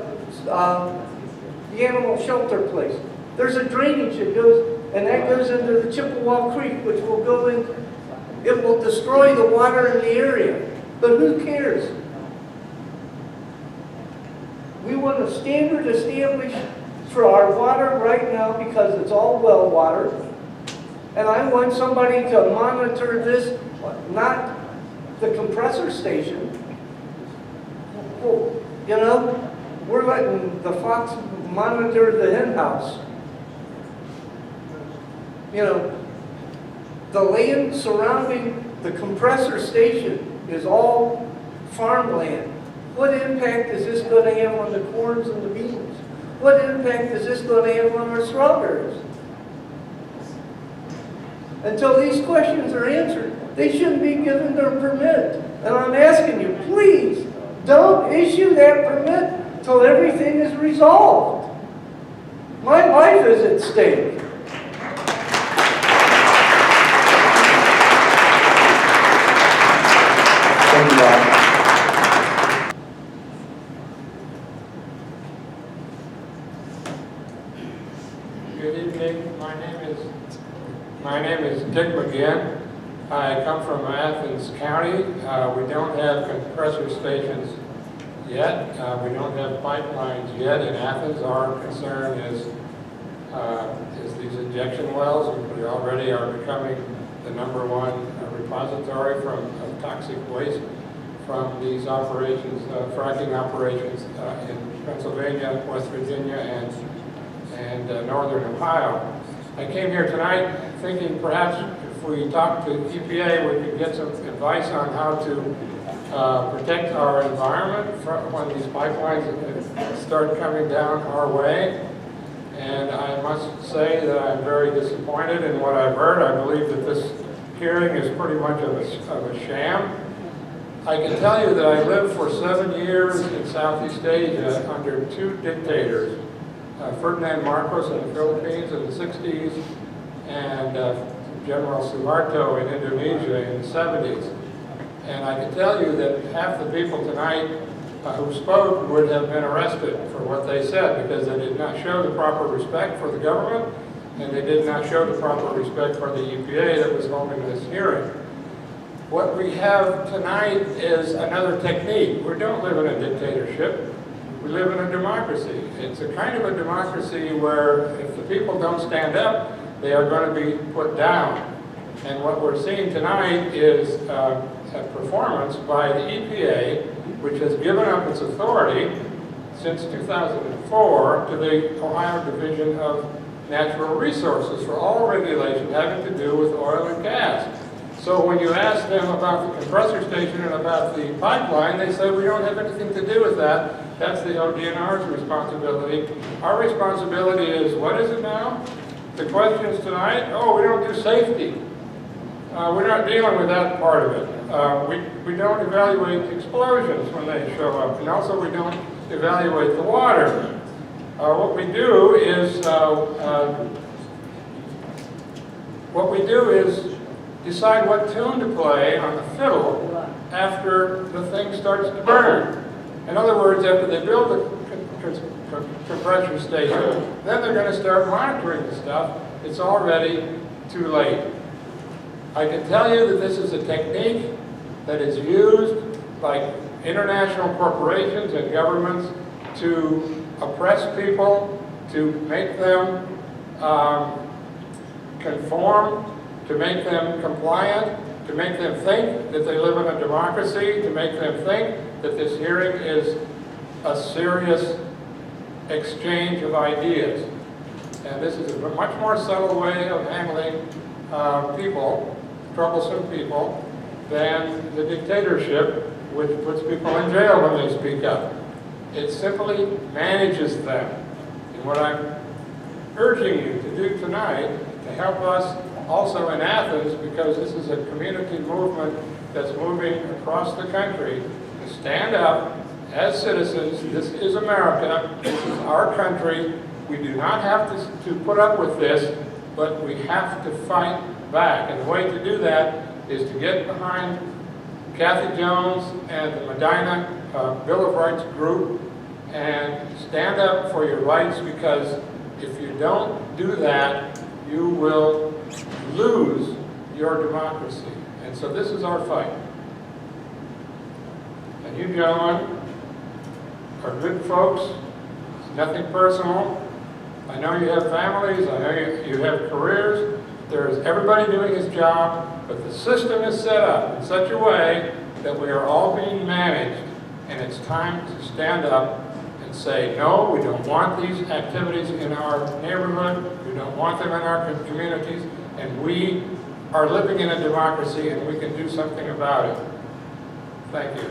animal shelter place? There's a drainage that goes, and that goes into the Chippewa Creek, which will go in, it will destroy the water in the area. But who cares? We want a standard established for our water right now because it's all well water. And I want somebody to monitor this, not the compressor station. Well, you know, we're letting the fox monitor the hen house. You know, the land surrounding the compressor station is all farmland. What impact is this going to have on the corns and the beans? What impact is this going to have on our strawberries? Until these questions are answered, they shouldn't be given their permit. And I'm asking you, please, don't issue that permit until everything is resolved. My life is at stake. Thank you, Bob. Good evening. My name is Dick McGinn. I come from Athens County. We don't have compressor stations yet. We don't have pipelines yet in Athens. Our concern is these injection wells. We already are becoming the #1 repository of toxic waste from these operations, fracking operations in Pennsylvania, West Virginia, and northern Ohio. I came here tonight thinking perhaps if we talk to EPA, we could get some advice on how to protect our environment when these pipelines start coming down our way. And I must say that I'm very disappointed in what I've heard. I believe that this hearing is pretty much of a sham. I can tell you that I lived for 7 years in Southeast Asia under 2 dictators, Ferdinand Marcos in the Philippines in the 60s, and General Suharto in Indonesia in the 70s. And I can tell you that half the people tonight who spoke would have been arrested for what they said because they did not show the proper respect for the government, and they did not show the proper respect for the EPA that was holding this hearing. What we have tonight is another technique. We don't live in a dictatorship. We live in a democracy. It's a kind of a democracy where if the people don't stand up, they are going to be put down. And what we're seeing tonight is a performance by the EPA, which has given up its authority since 2004 to the Ohio Division of Natural Resources for all regulation having to do with oil and gas. So when you ask them about the compressor station and about the pipeline, they say we don't have anything to do with that. That's the ODNR's responsibility. Our responsibility is, what is it now? The questions tonight, oh, we don't do safety. We're not dealing with that part of it. We don't evaluate explosions when they show up, and also we don't evaluate the water. What we do is decide what tune to play on the fiddle after the thing starts to burn. In other words, after they build the compression station, then they're going to start monitoring the stuff. It's already too late. I can tell you that this is a technique that is used by international corporations and governments to oppress people, to make them conform, to make them compliant, to make them think that they live in a democracy, to make them think that this hearing is a serious exchange of ideas. And this is a much more subtle way of handling people, troublesome people, than the dictatorship, which puts people in jail when they speak up. It simply manages them. And what I'm urging you to do tonight, to help us also in Athens, because this is a community movement that's moving across the country, to stand up as citizens. This is America. This is our country. We do not have to put up with this, but we have to fight back. And the way to do that is to get behind Kathy Jones and the Medina Bill of Rights group and stand up for your rights, because if you don't do that, you will lose your democracy. And so this is our fight. And you gentlemen are good folks. It's nothing personal. I know you have families. I know you have careers. There's everybody doing his job, but the system is set up in such a way that we are all being managed, and it's time to stand up and say, no, we don't want these activities in our neighborhood. We don't want them in our communities. And we are living in a democracy, and we can do something about it. Thank you.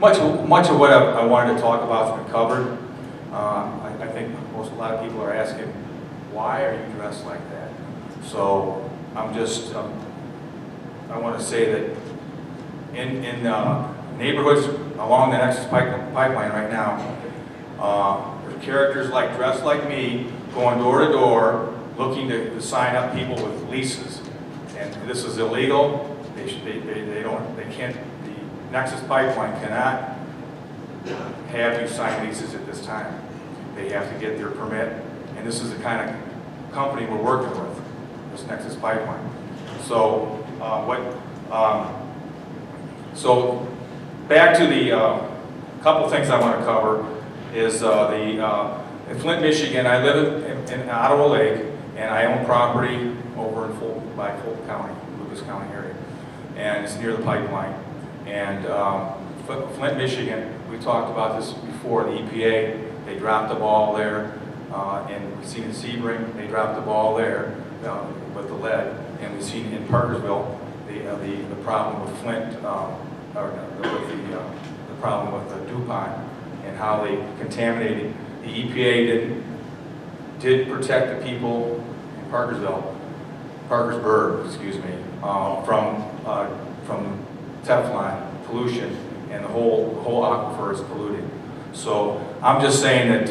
OHLFARTH. Much of what I wanted to talk about has been covered. I think a lot of people are asking, why are you dressed like that? So I'm just, I want to say that in neighborhoods along the NEXUS pipeline right now, there's characters like dressed like me going door to door looking to sign up people with leases. And this is illegal. They can't, the NEXUS pipeline cannot have you sign leases at this time. They have to get their permit. And this is the kind of company we're working with, this NEXUS pipeline. So so back to the couple things I want to cover is in Flint, Michigan. I live in Ottawa Lake, and I own property over in Fulton County, Lucas County area, and it's near the pipeline. And Flint, Michigan, we talked about this before. The EPA, they dropped the ball there, and we've seen in Sebring, they dropped the ball there with the lead, and we've seen in Parkersville the problem with Flint, the problem with the DuPont and how they contaminated. The EPA did protect the people in Parkersburg, excuse me, from Teflon pollution, and the whole aquifer is polluted. So I'm just saying that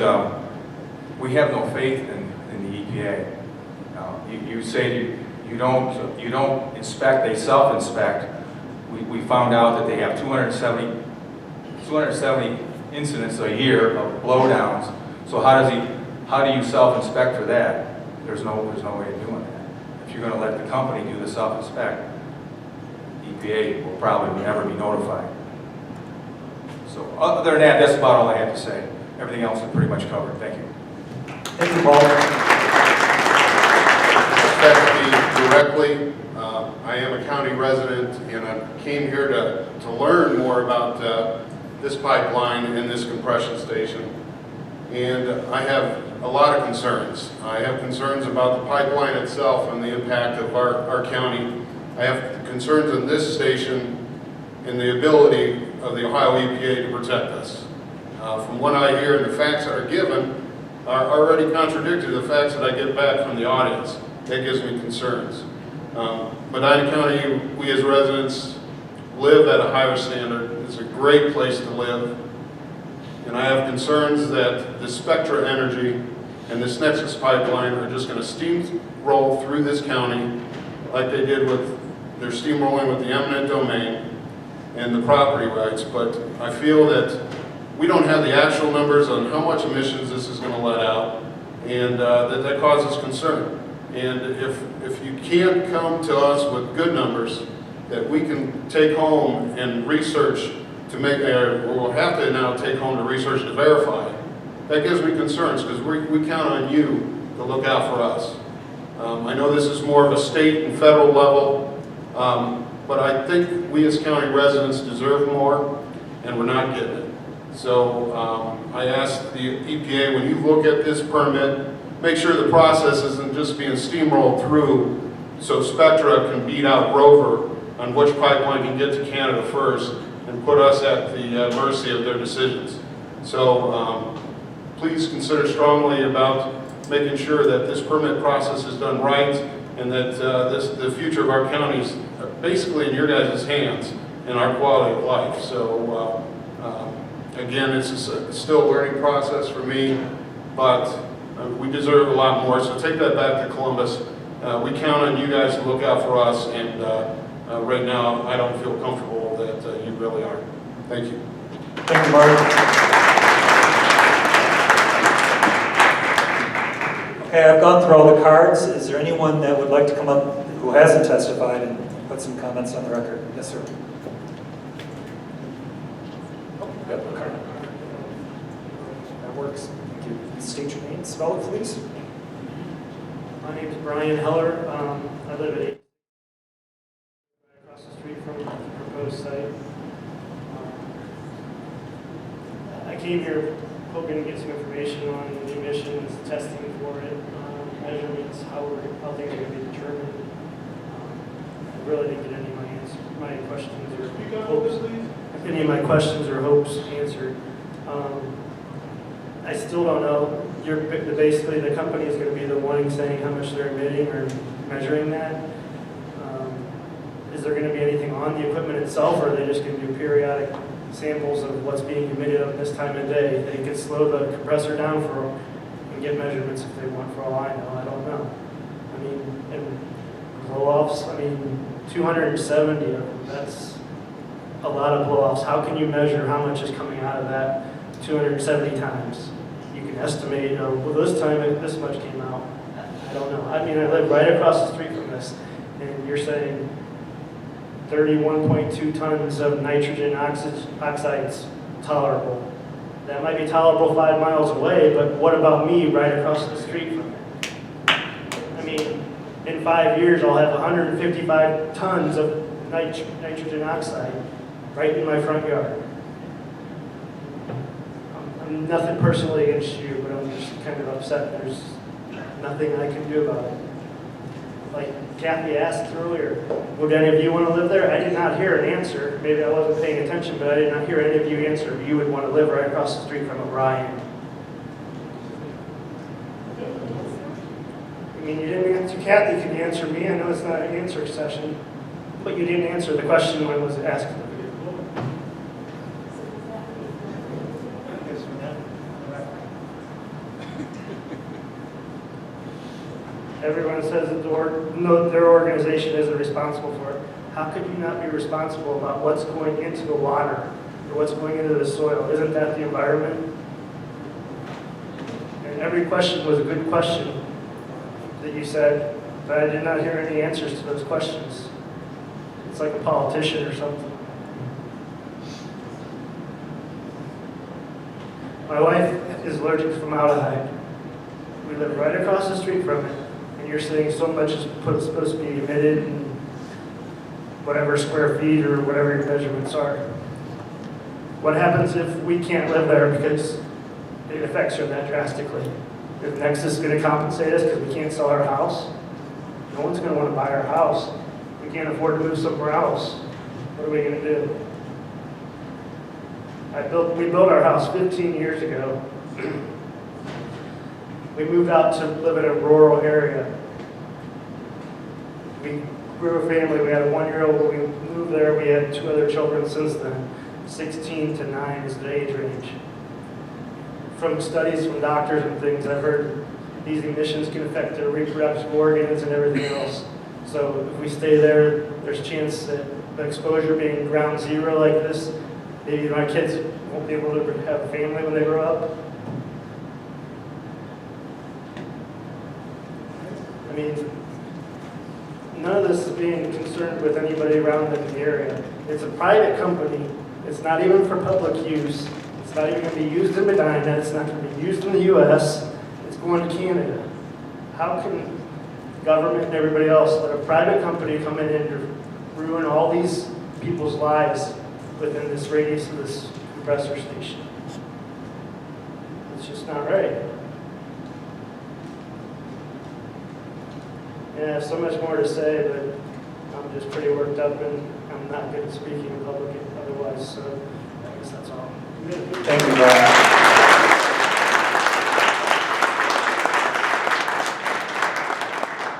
we have no faith in the EPA. You say you don't inspect, they self-inspect. We found out that they have 270 incidents a year of blowdowns. So how do you self-inspect for that? There's no way of doing that. If you're going to let the company do the self-inspect, EPA will probably never be notified. So other than that, that's about all I have to say. Everything else is pretty much covered. Thank you. Thank you, Paul. Directly, I am a county resident, and I came here to learn more about this pipeline and this compression station. And I have a lot of concerns. I have concerns about the pipeline itself and the impact of our county. I have concerns on this station and the ability of the Ohio EPA to protect us. From what I hear, and the facts that are given are already contradictory to the facts that I get back from the audience. That gives me concerns. Medina County, we as residents live at a higher standard. It's a great place to live. And I have concerns that the Spectra Energy and this NEXUS pipeline are just going to steamroll through this county like they did with their steamrolling with the eminent domain and the property rights. But I feel that we don't have the actual numbers on how much emissions this is going to let out, and that causes concern. And if you can't come to us with good numbers that we can take home and research to make, or we'll have to now take home to research to verify, that gives me concerns, because we count on you to look out for us. I know this is more of a state and federal level, but I think we as county residents deserve more, and we're not getting it. So I ask the EPA, when you look at this permit, make sure the process isn't just being steamrolled through so Spectra can beat out Rover on which pipeline can get to Canada first and put us at the mercy of their decisions. So please consider strongly about making sure that this permit process is done right, and that the future of our counties are basically in your guys' hands and our quality of life. So again, it's still a learning process for me, but we deserve a lot more, so take that back to Columbus. We count on you guys to look out for us, and right now I don't feel comfortable that you really are. Thank you. Thank you, Mark. Okay, I've gone through all the cards. Is there anyone that would like to come up who hasn't testified and put some comments on the record? Yes, sir. Oh, got the card. That works. Thank you. State your name, spell it, please. My name is Brian Heller. I live at 8 across the street from the proposed site. really didn't get any of my questions or hopes. Any of my questions or hopes answered. I still don't know. Basically, the company is going to be the one saying how much they're emitting or measuring that. Is there going to be anything on the equipment itself, or are they just going to do periodic samples of what's being emitted at this time of day? They could slow the compressor down and get measurements if they want, for all I know. I don't know. I mean, and blow-offs, 270 of them, that's a lot of blow-offs. How can you measure how much is coming out of that 270 times? You can estimate, well, this time this much came out. I don't know. I live right across the street from this, and you're saying 31.2 tons of nitrogen oxides tolerable. That might be tolerable 5 miles away, but what about me right across the street from it? In 5 years, I'll have 155 tons of nitrogen oxide right in my front yard. I'm nothing personally against you, but I'm just kind of upset. There's nothing I can do about it. Like Kathy asked earlier, would any of you want to live there? I did not hear an answer. Maybe I wasn't paying attention, but I did not hear any of you answer. You would want to live right across the street from O'Brien. You didn't answer. Kathy can answer me. I know it's not an answer session, but you didn't answer the question when it was asked of you. Everyone says that their organization isn't responsible for it. How could you not be responsible about what's going into the water or what's going into the soil? Isn't that the environment? And every question was a good question that you said, but I did not hear any answers to those questions. It's like a politician or something. My wife is allergic to formaldehyde. We live right across the street from it. You're saying so much is supposed to be emitted in whatever square feet or whatever your measurements are. What happens if we can't live there because it affects her that drastically? Is NEXUS going to compensate us because we can't sell our house? No one's going to want to buy our house. We can't afford to move somewhere else. What are we going to do? We built our house 15 years ago. We moved out to live in a rural area. We grew a family. We had a 1-year-old when we moved there. We had 2 other children since then. 16 to 9 is the age range. From studies from doctors and things, I've heard these emissions can affect their reproductive organs and everything else. So if we stay there, there's a chance that the exposure being ground zero like this, maybe my kids won't be able to have a family when they grow up. None of this is being concerned with anybody around in the area. It's a private company. It's not even for public use. It's not even going to be used in Medina. It's not going to be used in the U.S. It's going to Canada. How can government and everybody else let a private company come in and ruin all these people's lives within this radius of this compressor station? It's just not right. And I have so much more to say, but I'm just pretty worked up and I'm not good at speaking in public otherwise, so I guess that's all. Thank you, Brian.